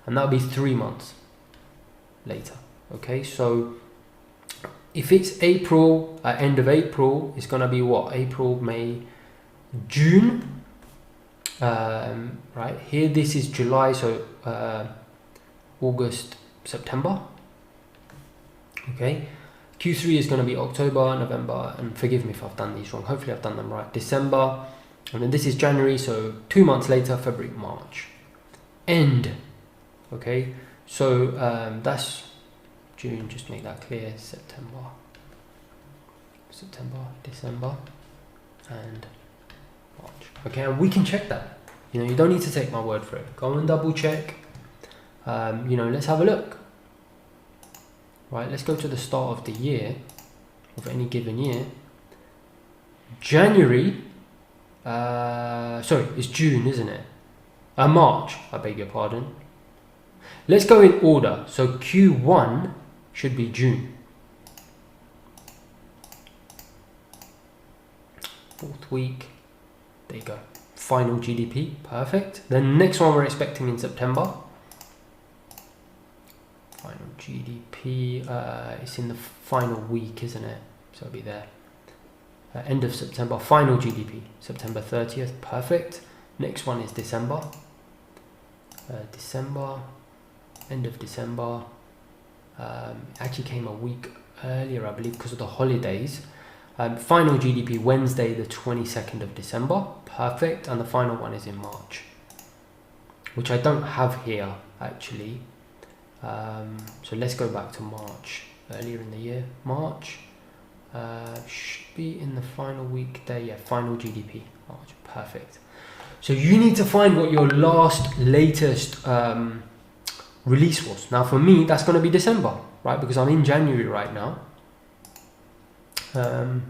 And that'll be 3 months later. Okay, so if it's April, end of April, it's going to be what? April, May, June. Right, here this is July, so August, September. Okay, Q3 is going to be October, November, and forgive me if I've done these wrong. Hopefully I've done them right. December, and then this is January, so 2 months later, February, March. End. Okay, so that's June, just make that clear. September, December, and March. Okay, and we can check that. You know, you don't need to take my word for it. Go and double check. You know, let's have a look. Right, let's go to the start of the year, of any given year. January, sorry, it's June, isn't it? March, I beg your pardon. Let's go in order. So Q1 should be June. Fourth week, there you go. Final GDP, perfect. The next one we're expecting in September. Final GDP, it's in the final week, isn't it? So it'll be there. End of September, final GDP, September 30th, perfect. Next one is December. December, end of December. Actually came a week earlier, I believe, because of the holidays. Final GDP, Wednesday, the 22nd of December, perfect. And the final one is in March, which I don't have here, actually. So let's go back to March, earlier in the year. March should be in the final weekday. Yeah, final GDP, March, perfect. So you need to find what your latest release was. Now for me, that's going to be December, right? Because I'm in January right now. So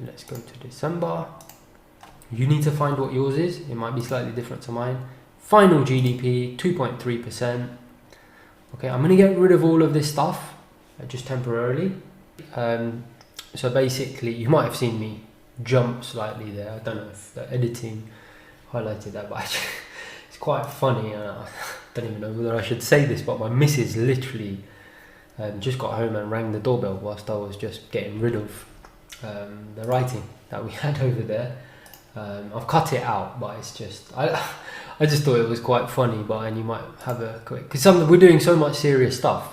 let's go to December. You need to find what yours is. It might be slightly different to mine. Final GDP, 2.3%. Okay, I'm going to get rid of all of this stuff, just temporarily. So basically, you might have seen me jump slightly there. I don't know if the editing highlighted that, but it's quite funny. I don't even know whether I should say this, but my missus literally just got home and rang the doorbell whilst I was just getting rid of the writing that we had over there. I've cut it out, but it's just I just thought it was quite funny. And you might have a quick, because we're doing so much serious stuff.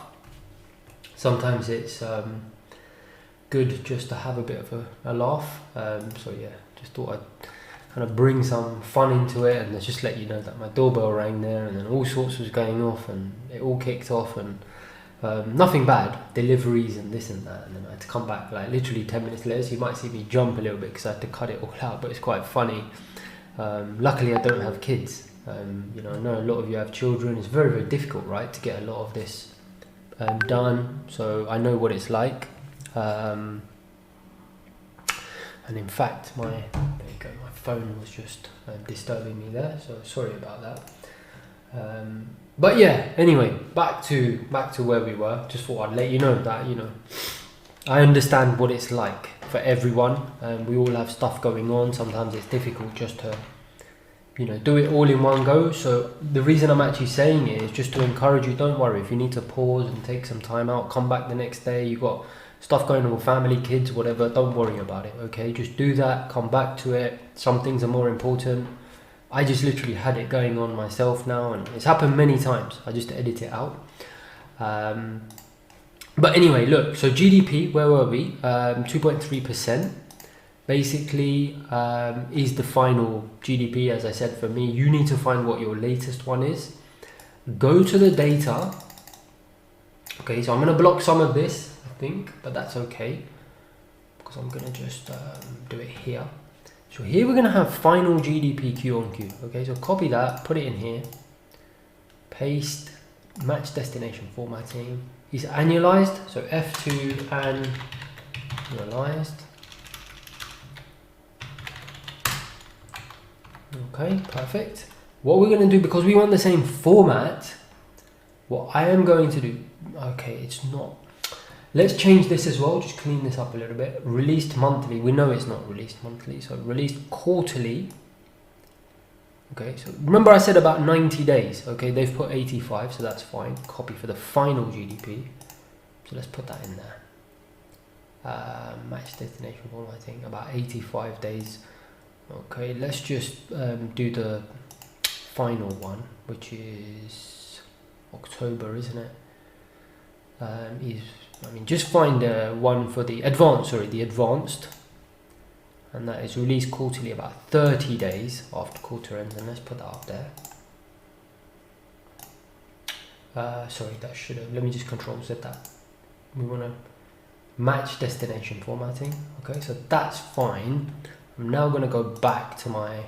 Sometimes it's good just to have a bit of a laugh. So yeah, just thought I'd kind of bring some fun into it, and just let you know that my doorbell rang there, and then all sorts was going off, and it all kicked off, and nothing bad, deliveries and this and that, and then I had to come back like literally 10 minutes later, so you might see me jump a little bit because I had to cut it all out, but it's quite funny. Luckily I don't have kids. You know, I know a lot of you have children. It's very, very difficult, right, to get a lot of this done, so I know what it's like. And in fact, there you go, my phone was just disturbing me there, so sorry about that. But yeah, anyway, back to where we were. Just thought I'd let you know that, you know, I understand what it's like for everyone. We all have stuff going on. Sometimes it's difficult just to, you know, do it all in one go. So the reason I'm actually saying it is just to encourage you. Don't worry if you need to pause and take some time out, come back the next day, you got stuff going on with family, kids, whatever, don't worry about it, okay? Just do that, come back to it. Some things are more important. I just literally had it going on myself now, and it's happened many times. I just edit it out. But anyway, look, so GDP, where were we? 2.3%. Basically, is the final GDP, as I said, for me. You need to find what your latest one is. Go to the data. Okay, so I'm going to block some of this, I think, but that's okay, because I'm going to just do it here. So here we're going to have final GDP Q on Q. Okay, so copy that, put it in here, paste, match destination formatting. Is annualized, so F2 annualized. Okay, perfect. What we're going to do, because we want the same format, what I am going to do, okay, it's not, let's change this as well, just clean this up a little bit. Released monthly, we know it's not released monthly, so released quarterly. Okay, so remember I said about 90 days, okay, they've put 85, so that's fine. Copy for the final GDP, so let's put that in there. Match destination formatting, about 85 days. Okay, let's just do the final one, which is October, isn't it? is, I mean, just find one for the advanced, and that is released quarterly about 30 days after quarter ends, and let's put that up there. Sorry, that should have, let me just Control Z that. We want to match destination formatting. Okay, so that's fine. I'm now going to go back to my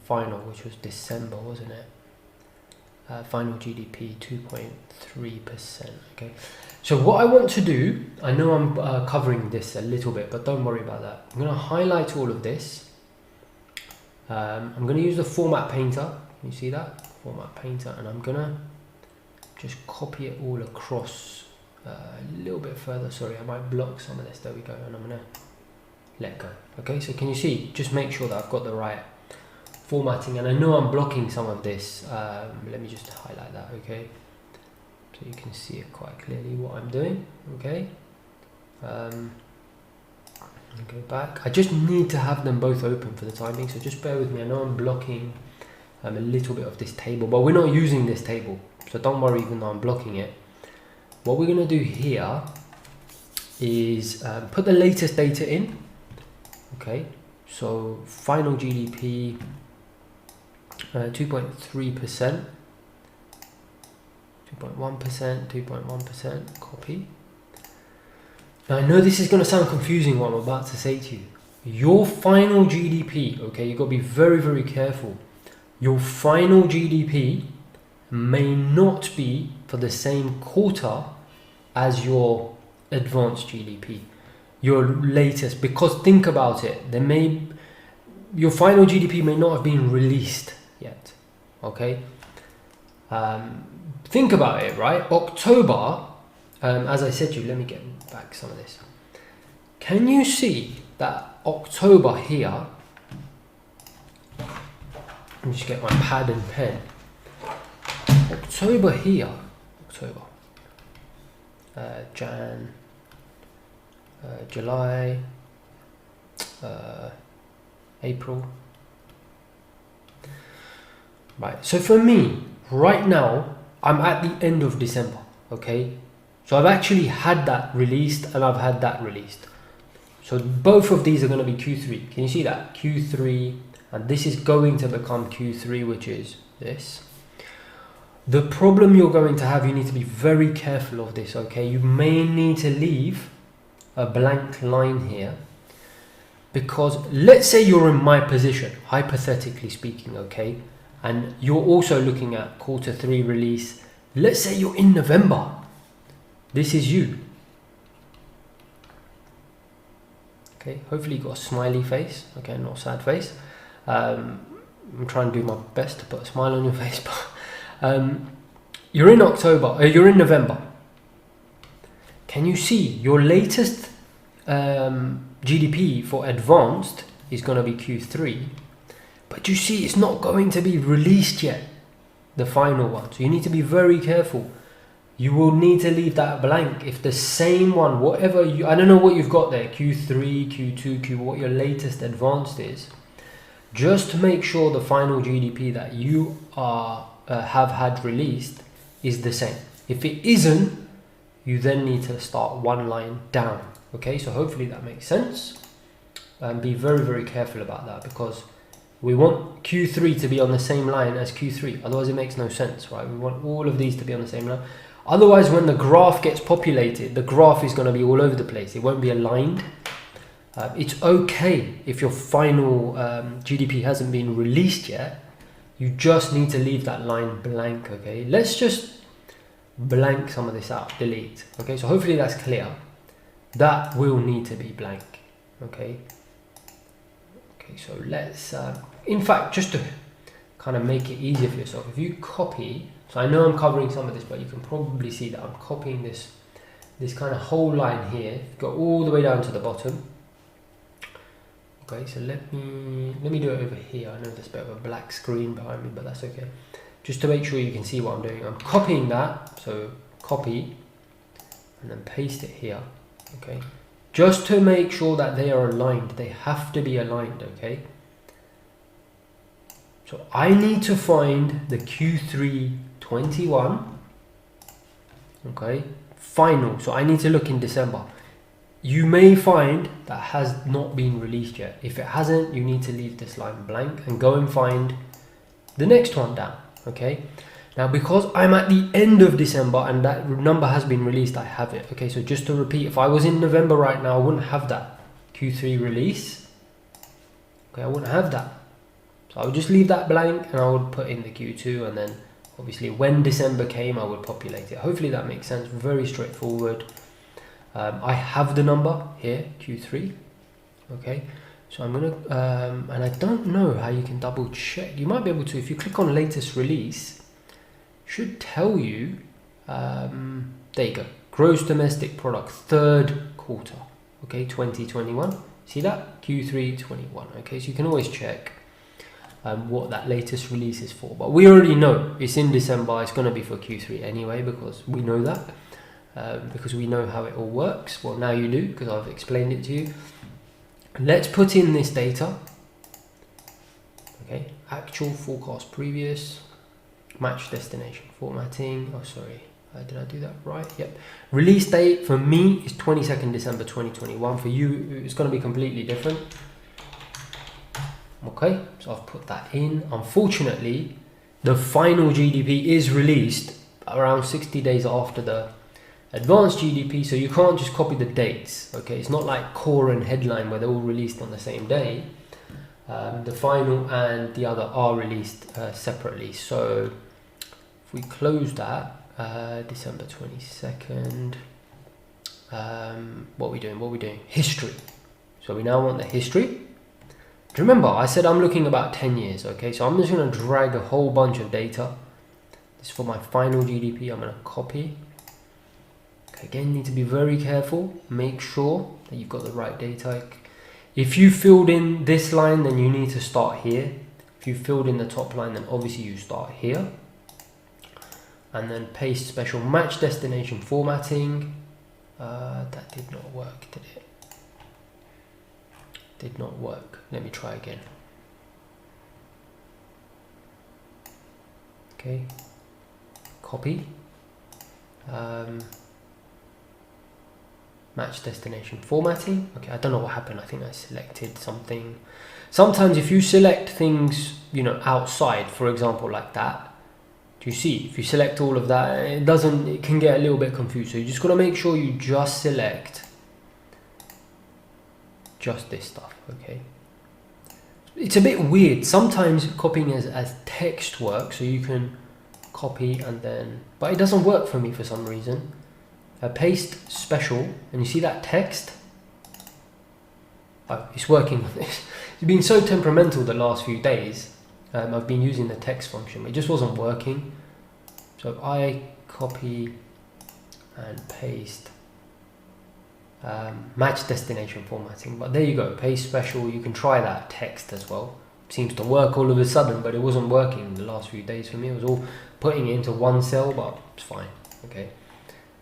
final, which was December, wasn't it? Final GDP 2.3%. Okay, so what I want to do, I know I'm covering this a little bit, but don't worry about that. I'm going to highlight all of this. I'm going to use the format painter. Can you see that? Format painter, and I'm going to just copy it all across a little bit further. Sorry, I might block some of this. There we go, and I'm going to let go. Okay, so can you see? Just make sure that I've got the right formatting, and I know I'm blocking some of this. Let me just highlight that. Okay, so you can see it quite clearly what I'm doing. Okay, go back. I just need to have them both open for the timing, so just bear with me. I know I'm blocking a little bit of this table, but we're not using this table, so don't worry even though I'm blocking it. What we're going to do here is put the latest data in. Okay, so final GDP 2.3%, 2.1%, 2.1%, copy. Now I know this is going to sound confusing what I'm about to say to you. Your final GDP, okay, you've got to be very, very careful. Your final GDP may not be for the same quarter as your advanced GDP, your latest, because think about it, your final GDP may not have been released yet. Okay, think about it, right? October, as I said to you, let me get back some of this. Can you see that October here? Let me just get my pad and pen. October here, Jan, July, April. Right, so for me, right now, I'm at the end of December, okay? So I've actually had that released and I've had that released. So both of these are going to be Q3. Can you see that? Q3, and this is going to become Q3, which is this. The problem you're going to have, you need to be very careful of this, okay? You may need to leave a blank line here, because let's say you're in my position, hypothetically speaking, okay? And you're also looking at Q3 release. Let's say you're in November. This is you. Okay, hopefully you've got a smiley face, okay, not a sad face. I'm trying to do my best to put a smile on your face, but you're in October, you're in November. Can you see your latest GDP for advanced is going to be Q3, but you see it's not going to be released yet, the final one. So you need to be very careful. You will need to leave that blank if the same one, whatever you, I don't know what you've got there, Q3, Q2, what your latest advanced is. Just to make sure the final GDP that you are have had released is the same. If it isn't, you then need to start one line down. Okay, so hopefully that makes sense. And be very, very careful about that, because we want Q3 to be on the same line as Q3. Otherwise it makes no sense, right? We want all of these to be on the same line. Otherwise, when the graph gets populated, the graph is going to be all over the place. It won't be aligned. It's okay if your final GDP hasn't been released yet. You just need to leave that line blank, okay? Let's just blank some of this out, delete. Okay, so hopefully that's clear. That will need to be blank, okay? Okay, so let's, in fact, just to kind of make it easier for yourself, if you copy, so I know I'm covering some of this, but you can probably see that I'm copying this kind of whole line here, go all the way down to the bottom. Okay, so let me do it over here. I know there's a bit of a black screen behind me, but that's okay. Just to make sure you can see what I'm doing, I'm copying that, so copy, and then paste it here, okay? Just to make sure that they are aligned, they have to be aligned, okay? So I need to find the Q3 21, okay, final. So I need to look in December. You may find that has not been released yet. If it hasn't, you need to leave this line blank and go and find the next one down. Okay. Now, because I'm at the end of December and that number has been released, I have it. Okay. So just to repeat, if I was in November right now, I wouldn't have that Q3 release. Okay. I wouldn't have that. So I would just leave that blank and I would put in the Q2, and then obviously when December came, I would populate it. Hopefully that makes sense. Very straightforward. I have the number here, Q3. Okay, so I'm gonna, and I don't know how you can double check. You might be able to, if you click on latest release, should tell you, there you go, gross domestic product, third quarter, okay, 2021. See that? Q3 21. Okay, so you can always check what that latest release is for. But we already know it's in December, it's going to be for Q3 anyway, because we know that. Because we know how it all works. Well, now you do, because I've explained it to you. Let's put in this data. Okay, actual, forecast, previous, match destination, formatting. Oh, sorry, did I do that right? Yep. Release date for me is 22nd December 2021. For you, it's going to be completely different. Okay, so I've put that in. Unfortunately, the final GDP is released around 60 days after the advanced GDP, so you can't just copy the dates. Okay, it's not like core and headline where they're all released on the same day. The final and the other are released separately. So if we close that, December 22nd, what are we doing? History. So we now want the history. Remember, I said I'm looking about 10 years. Okay, so I'm just going to drag a whole bunch of data. This is for my final GDP. I'm going to copy. Again, need to be very careful. Make sure that you've got the right data. If you filled in this line, then you need to start here. If you filled in the top line, then obviously you start here. And then paste special match destination formatting. That did not work, did it? Did not work. Let me try again. Okay. Copy. Match destination formatting. Okay, I don't know what happened. I think I selected something. Sometimes if you select things, you know, outside, for example, like that, do you see? If you select all of that, it can get a little bit confused. So you just got to make sure you just select just this stuff. Okay. It's a bit weird. Sometimes copying as text works, so you can copy and then, but it doesn't work for me for some reason. Paste special, and you see that text? Oh, it's working. It's been so temperamental the last few days. I've been using the text function, but it just wasn't working. So I copy and paste match destination formatting. But there you go, paste special. You can try that text as well. Seems to work all of a sudden, but it wasn't working the last few days for me. It was all putting it into one cell, but it's fine. Okay.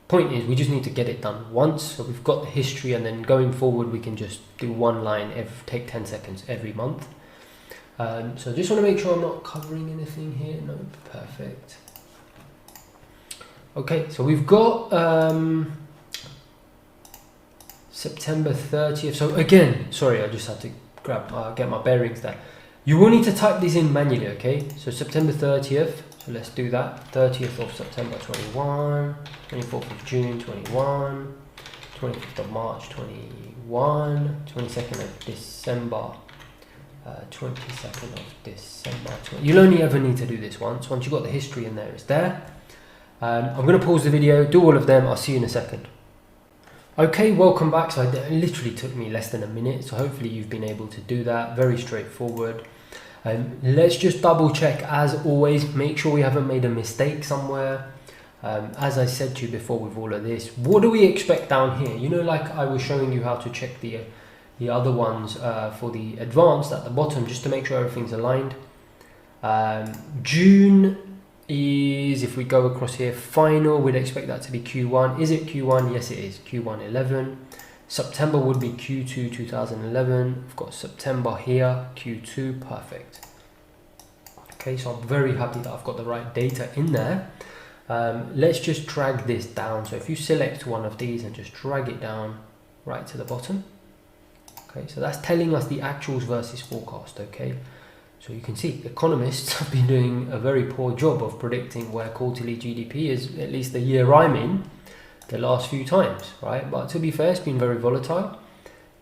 Point is, we just need to get it done once. So we've got the history, and then going forward we can just do one line, take 10 seconds every month. So I just want to make sure I'm not covering anything here. No, perfect. Okay, so we've got September 30th. So again, sorry, I just had to get my bearings there. You will need to type these in manually. Okay, so September 30th. So let's do that. 30th of September 21, 24th of June 21, 25th of March 21, 22nd of December 22nd of December 20. You'll only ever need to do this once. Once you've got the history in there, it's there. I'm going to pause the video, do all of them. I'll see you in a second. Okay, welcome back. So it literally took me less than a minute. So hopefully you've been able to do that. Very straightforward. Let's just double check as always, make sure we haven't made a mistake somewhere. As I said to you before with all of this, what do we expect down here? You know, like I was showing you how to check the other ones for the advanced at the bottom, just to make sure everything's aligned. June is, if we go across here, final, we'd expect that to be Q1. Is it Q1? Yes, it is. Q1 11. September would be Q2 2011. I've got September here, Q2, perfect. Okay, so I'm very happy that I've got the right data in there. Let's just drag this down. So if you select one of these and just drag it down right to the bottom. Okay, so that's telling us the actuals versus forecast, okay? So you can see economists have been doing a very poor job of predicting where quarterly GDP is, at least the year I'm in, the last few times, right? But to be fair, it's been very volatile.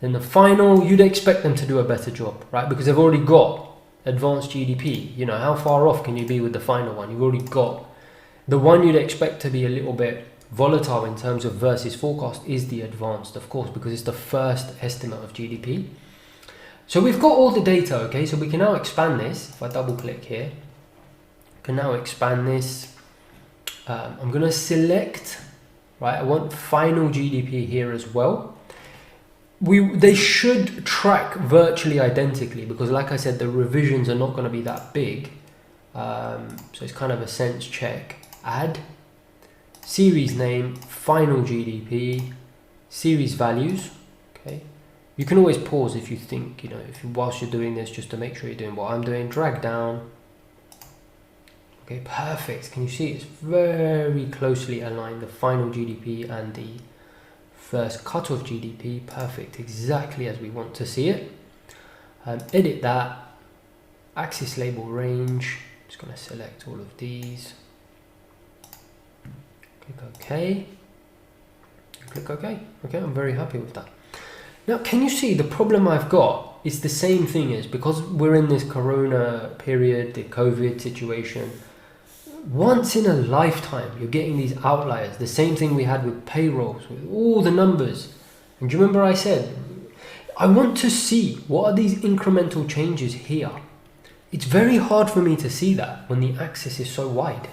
Then the final, you'd expect them to do a better job, right? Because they've already got advanced GDP. You know, how far off can you be with the final one? You've already got the one you'd expect to be a little bit volatile in terms of versus forecast is the advanced, of course, because it's the first estimate of GDP. So we've got all the data, okay? So we can now expand this. If I double click here, I can now expand this. I'm going to select, right? I want final GDP here as well. They should track virtually identically because, like I said, the revisions are not going to be that big. So it's kind of a sense check. Add, series name, final GDP, series values. Okay, you can always pause if you think, you know, whilst you're doing this, just to make sure you're doing what I'm doing. Drag down. Okay, perfect. Can you see it's very closely aligned, the final GDP and the first cutoff GDP? Perfect, exactly as we want to see it. Edit that. Axis label range. I'm just going to select all of these. Click OK. Click OK. Okay, I'm very happy with that. Now, can you see the problem I've got is the same thing as, because we're in this corona period, the COVID situation, once in a lifetime, you're getting these outliers. The same thing we had with payrolls, with all the numbers. And do you remember I said, I want to see what are these incremental changes here. It's very hard for me to see that when the axis is so wide.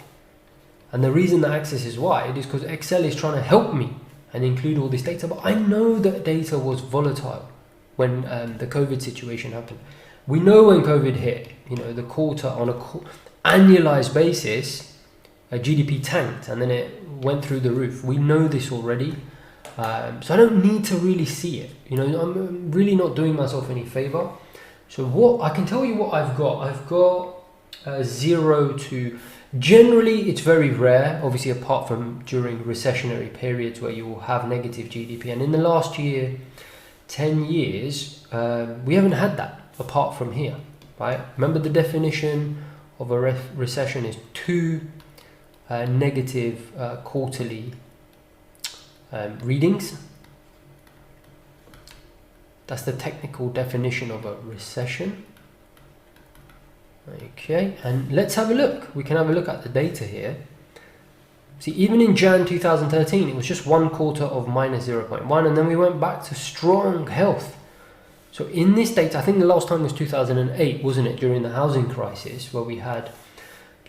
And the reason the axis is wide is because Excel is trying to help me and include all this data. But I know that data was volatile when the COVID situation happened. We know when COVID hit, you know, the quarter on a annualized basis, GDP tanked and then it went through the roof. We know this already. So I don't need to really see it. You know, I'm really not doing myself any favor. So what I can tell you what I've got 0 to, generally it's very rare, obviously apart from during recessionary periods where you will have negative GDP. And in the last year, 10 years, we haven't had that apart from here, right? Remember the definition of a recession is 2 negative quarterly readings. That's the technical definition of a recession. Okay, and let's have a look. We can have a look at the data here. See, even in Jan 2013, it was just 1 quarter of minus 0.1, and then we went back to strong health. So in this data, I think the last time was 2008, wasn't it, during the housing crisis, where we had,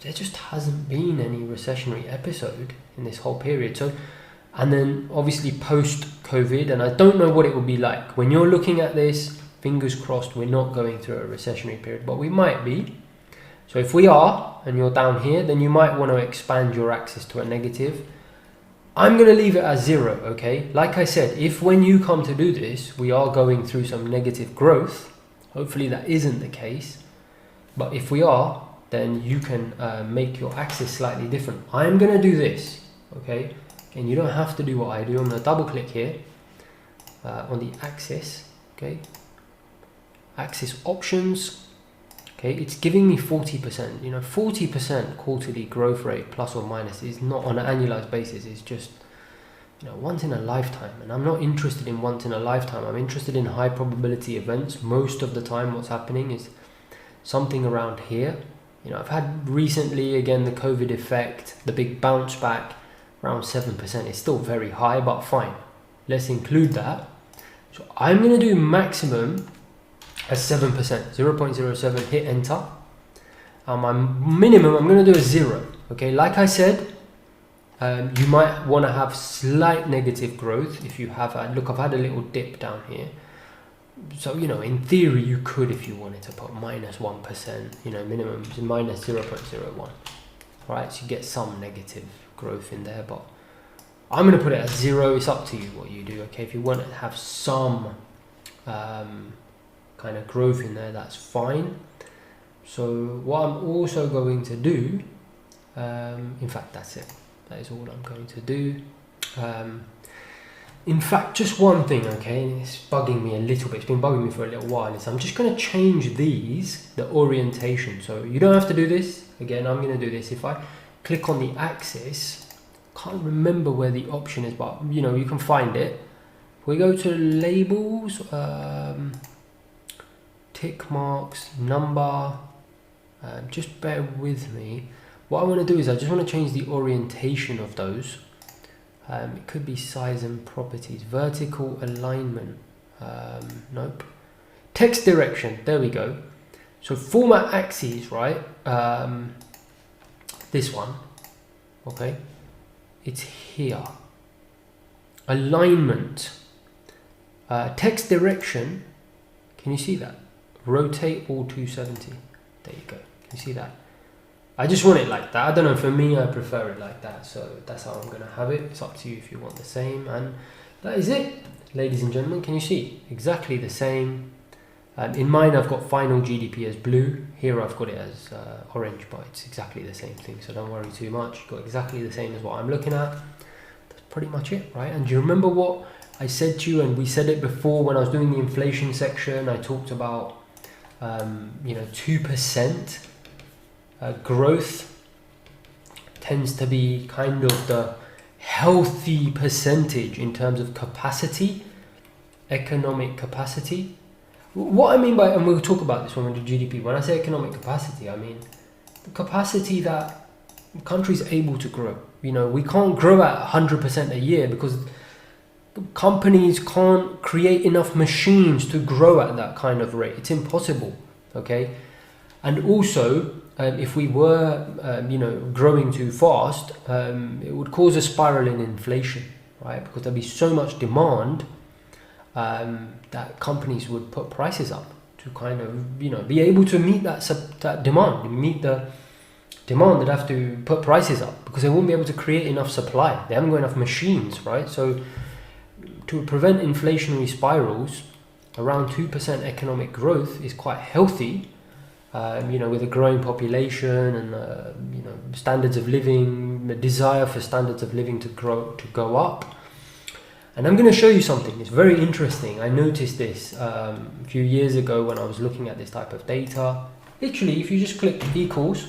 there just hasn't been any recessionary episode in this whole period. So, and then obviously post-COVID, and I don't know what it will be like. When you're looking at this, fingers crossed, we're not going through a recessionary period, but we might be. So if we are, and you're down here, then you might want to expand your axis to a negative. I'm going to leave it as 0, okay? Like I said, if when you come to do this, we are going through some negative growth, hopefully that isn't the case. But if we are, then you can make your axis slightly different. I'm going to do this, okay? And you don't have to do what I do. I'm going to double click here on the axis, okay? Axis options. Okay, it's giving me 40%. You know, 40% quarterly growth rate, plus or minus, is not on an annualized basis. It's just, you know, once in a lifetime. And I'm not interested in once in a lifetime. I'm interested in high probability events. Most of the time, what's happening is something around here. You know, I've had recently, again, the COVID effect, the big bounce back, around 7%. It's still very high, but fine. Let's include that. So I'm going to do maximum as 7%, 0.07, hit enter. My minimum, I'm going to do a 0. Okay, like I said, you might want to have slight negative growth if you have had, look, I've had a little dip down here. So, you know, in theory, you could, if you wanted to put minus 1%, you know, minimum is minus 0.01. Right, so you get some negative growth in there, but I'm going to put it at 0. It's up to you what you do, okay? If you want to have some kind of growth in there, that's fine. So what I'm also going to do, in fact, that's it. That is all I'm going to do. In fact, just one thing, okay, and it's bugging me a little bit, it's been bugging me for a little while, is I'm just going to change the orientation. So you don't have to do this. Again, I'm going to do this. If I click on the axis, can't remember where the option is, but you know, you can find it. We go to labels, tick marks, number, just bear with me. What I want to do is I just want to change the orientation of those. It could be size and properties, vertical alignment, nope. Text direction, there we go. So format axes, right? This one, okay? It's here. Alignment, text direction, can you see that? Rotate all 270, there you go, can you see that? I just want it like that. I don't know, for me I prefer it like that, so that's how I'm going to have it. It's up to you if you want the same, and that is it, ladies and gentlemen. Can you see? Exactly the same. In mine I've got final GDP as blue, here I've got it as orange, but it's exactly the same thing, so don't worry too much. You've got exactly the same as what I'm looking at. That's pretty much it, right? And do you remember what I said to you, and we said it before when I was doing the inflation section? I talked about 2% growth tends to be kind of the healthy percentage in terms of capacity, economic capacity. What I mean by, and we'll talk about this when we do GDP, when I say economic capacity, I mean the capacity that countries are able to grow. You know, we can't grow at 100% a year because companies can't create enough machines to grow at that kind of rate. It's impossible, okay? And also, if we were, growing too fast, it would cause a spiral in inflation, right? Because there'd be so much demand that companies would put prices up to kind of, be able to meet that demand. Meet the demand, they'd have to put prices up because they won't be able to create enough supply. They haven't got enough machines, right? So to prevent inflationary spirals, around 2% economic growth is quite healthy. With a growing population and standards of living, the desire for standards of living to go up. And I'm going to show you something. It's very interesting. I noticed this a few years ago when I was looking at this type of data. Literally, if you just click equals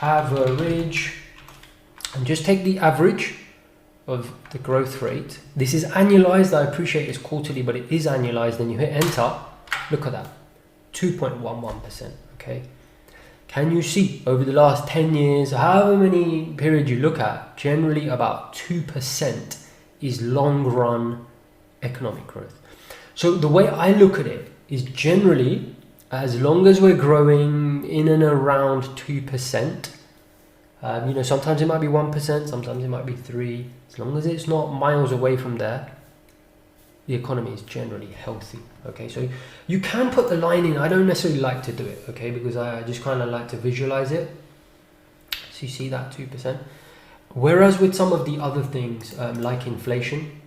average and just take the average of the growth rate. This is annualized. I appreciate it's quarterly, but it is annualized. And you hit enter. Look at that. 2.11%, okay? Can you see over the last 10 years, however many periods you look at, generally about 2% is long run economic growth. So the way I look at it is generally, as long as we're growing in and around 2%, sometimes it might be 1%, sometimes it might be 3%, as long as it's not miles away from there, the economy is generally healthy, okay? So you can put the line in. I don't necessarily like to do it, okay? Because I just kind of like to visualize it. So you see that 2%. Whereas with some of the other things, like inflation,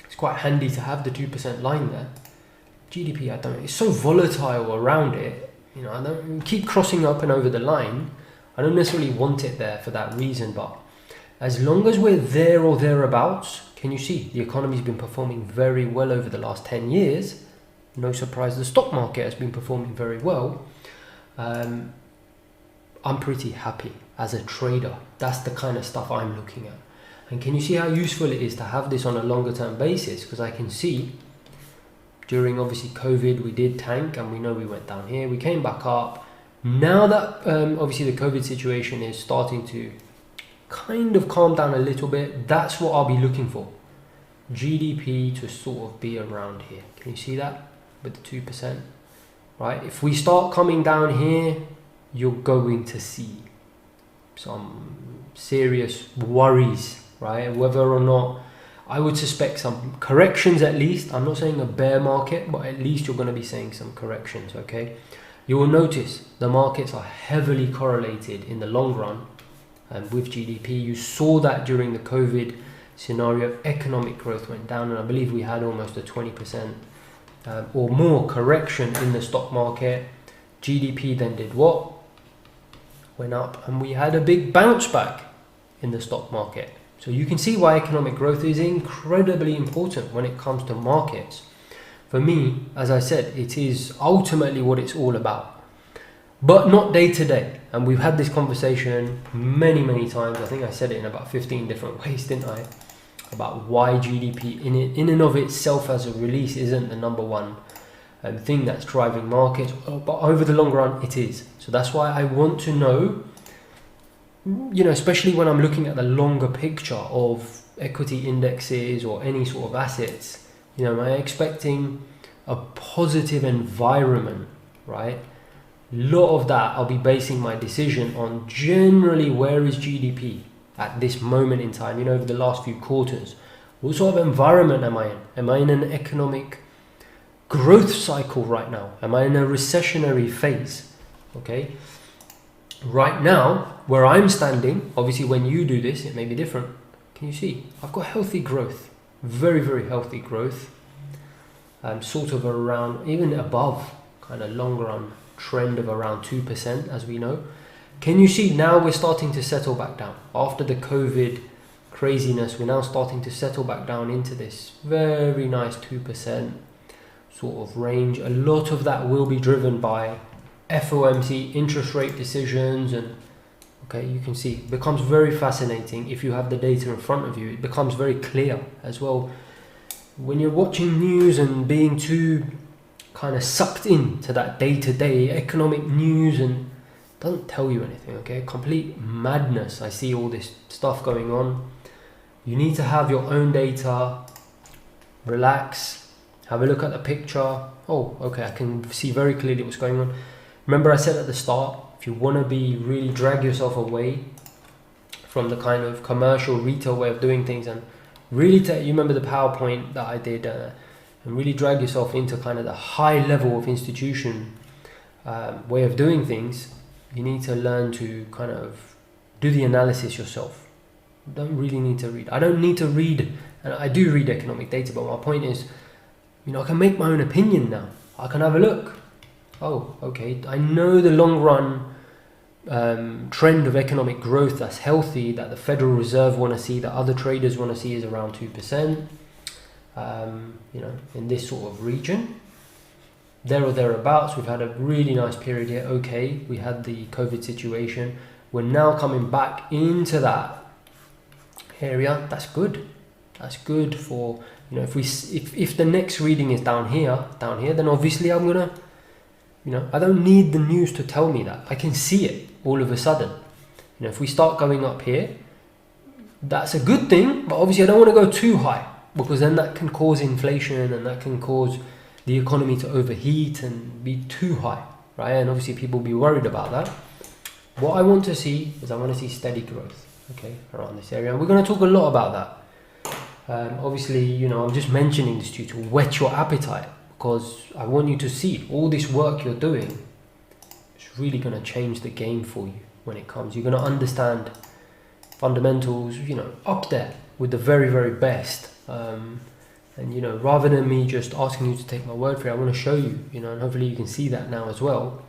it's quite handy to have the 2% line there. GDP, it's so volatile around it. I don't keep crossing up and over the line. I don't necessarily want it there for that reason, but as long as we're there or thereabouts, can you see the economy's been performing very well over the last 10 years? No surprise, the stock market has been performing very well. I'm pretty happy as a trader. That's the kind of stuff I'm looking at. And can you see how useful it is to have this on a longer term basis? Because I can see during obviously COVID, we did tank and we know we went down here. We came back up. Now that obviously the COVID situation is starting to kind of calm down a little bit, that's what I'll be looking for. GDP to sort of be around here. Can you see that with the 2%? Right? If we start coming down here, you're going to see some serious worries, right? Whether or not, I would suspect some corrections at least. I'm not saying a bear market, but at least you're going to be seeing some corrections, okay? You will notice the markets are heavily correlated in the long run with GDP. You saw that during the COVID scenario. Economic growth went down, and I believe we had almost a 20% or more correction in the stock market. GDP then did what? Went up, and we had a big bounce back in the stock market. So you can see why economic growth is incredibly important when it comes to markets. For me, as I said, it is ultimately what it's all about, but not day to day. And we've had this conversation many times. I think I said it in about 15 different ways, didn't I? About why GDP in and of itself as a release isn't the number one thing that's driving markets, but over the long run it is. So that's why I want to know, especially when I'm looking at the longer picture of equity indexes or any sort of assets, am I expecting a positive environment, right? A lot of that I'll be basing my decision on generally where is GDP at this moment in time, over the last few quarters. What sort of environment am I in? Am I in an economic growth cycle right now? Am I in a recessionary phase? Okay. Right now, where I'm standing, obviously when you do this, it may be different. Can you see? I've got healthy growth, very healthy growth. Sort of around, even above kind of long run trend of around 2%, as we know. Can you see now we're starting to settle back down? After the COVID craziness, we're now starting to settle back down into this very nice 2% sort of range. A lot of that will be driven by FOMC interest rate decisions, and okay, you can see it becomes very fascinating if you have the data in front of you. It becomes very clear as well when you're watching news and being too kind of sucked into that day-to-day economic news and doesn't tell you anything. Okay, complete madness. I see all this stuff going on. You need to have your own data, relax, have a look at the picture. Oh, okay, I can see very clearly what's going on. Remember I said at the start, if you want to be really drag yourself away from the kind of commercial retail way of doing things and really you remember the PowerPoint that I did and really drag yourself into kind of the high level of institution way of doing things, you need to learn to kind of do the analysis yourself. You don't really need to read. I don't need to read, and I do read economic data, but my point is, I can make my own opinion now. I can have a look. Oh, okay, I know the long run trend of economic growth that's healthy, that the Federal Reserve want to see, that other traders want to see, is around 2%, in this sort of region. There or thereabouts. We've had a really nice period here. Okay, we had the COVID situation. We're now coming back into that area. That's good. That's good for, if the next reading is down here, then obviously I'm gonna, I don't need the news to tell me that. I can see it all of a sudden. If we start going up here, that's a good thing, but obviously I don't want to go too high, because then that can cause inflation and that can cause the economy to overheat and be too high, right? And obviously people will be worried about that. What I want to see is I want to see steady growth, okay, around this area. And we're going to talk a lot about that. Obviously, I'm just mentioning this to you to whet your appetite, because I want you to see all this work you're doing. It's really going to change the game for you when it comes. You're going to understand fundamentals, up there with the very best. And rather than me just asking you to take my word for it, I want to show you, and hopefully you can see that now as well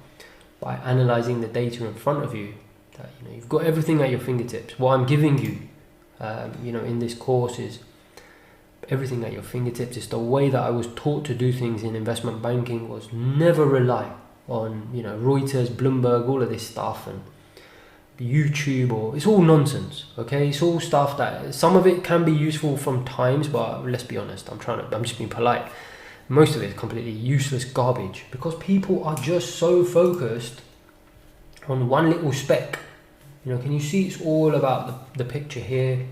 by analyzing the data in front of you, that you've got everything at your fingertips. What I'm giving you in this course is everything at your fingertips. It's the way that I was taught to do things in investment banking, was never rely on Reuters, Bloomberg, all of this stuff and YouTube, or it's all nonsense. Okay, it's all stuff that some of it can be useful from times, but let's be honest, I'm just being polite. Most of it is completely useless garbage, because people are just so focused on one little speck. Can you see it's all about the picture here?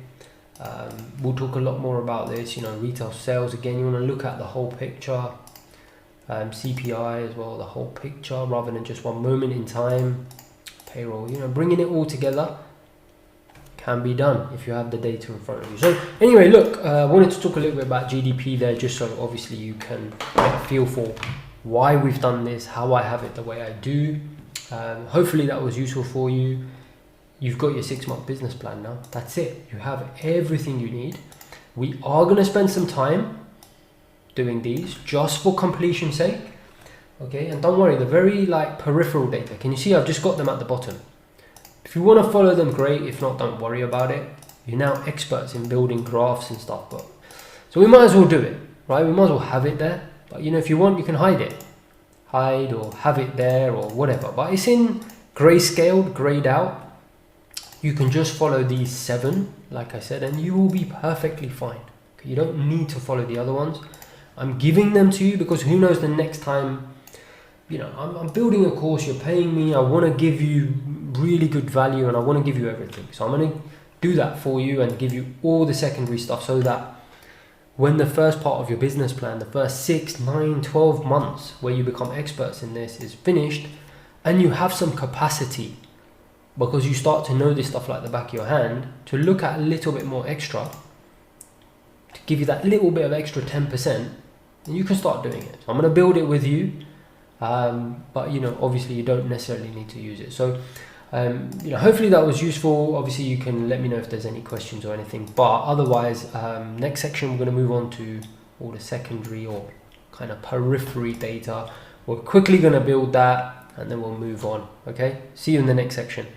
We'll talk a lot more about this. Retail sales, again, you want to look at the whole picture. CPI as well, the whole picture, rather than just one moment in time. Payroll, bringing it all together can be done if you have the data in front of you. So anyway, look, I wanted to talk a little bit about GDP there, just so obviously you can get a feel for why we've done this, how I have it the way I do. Hopefully that was useful for you. You've got your 6-month business plan now. That's it. You have everything you need. We are going to spend some time doing these just for completion's sake. Okay, and don't worry, the very peripheral data. Can you see I've just got them at the bottom? If you want to follow them, great. If not, don't worry about it. You're now experts in building graphs and stuff, but so we might as well do it, right? We might as well have it there. But if you want, you can hide or have it there or whatever. But it's in grayscale, grayed out. You can just follow these 7, like I said, and you will be perfectly fine. Okay? You don't need to follow the other ones. I'm giving them to you because who knows the next time, I'm building a course, you're paying me, I want to give you really good value and I want to give you everything. So I'm going to do that for you and give you all the secondary stuff so that when the first part of your business plan, the first 6, 9, 12 months where you become experts in this is finished and you have some capacity because you start to know this stuff like the back of your hand to look at a little bit more extra, to give you that little bit of extra 10%, and you can start doing it. So I'm going to build it with you, but obviously you don't necessarily need to use it. So hopefully that was useful. Obviously you can let me know if there's any questions or anything, but otherwise next section we're going to move on to all the secondary or kind of periphery data. We're quickly going to build that and then we'll move on. Okay, see you in the next section.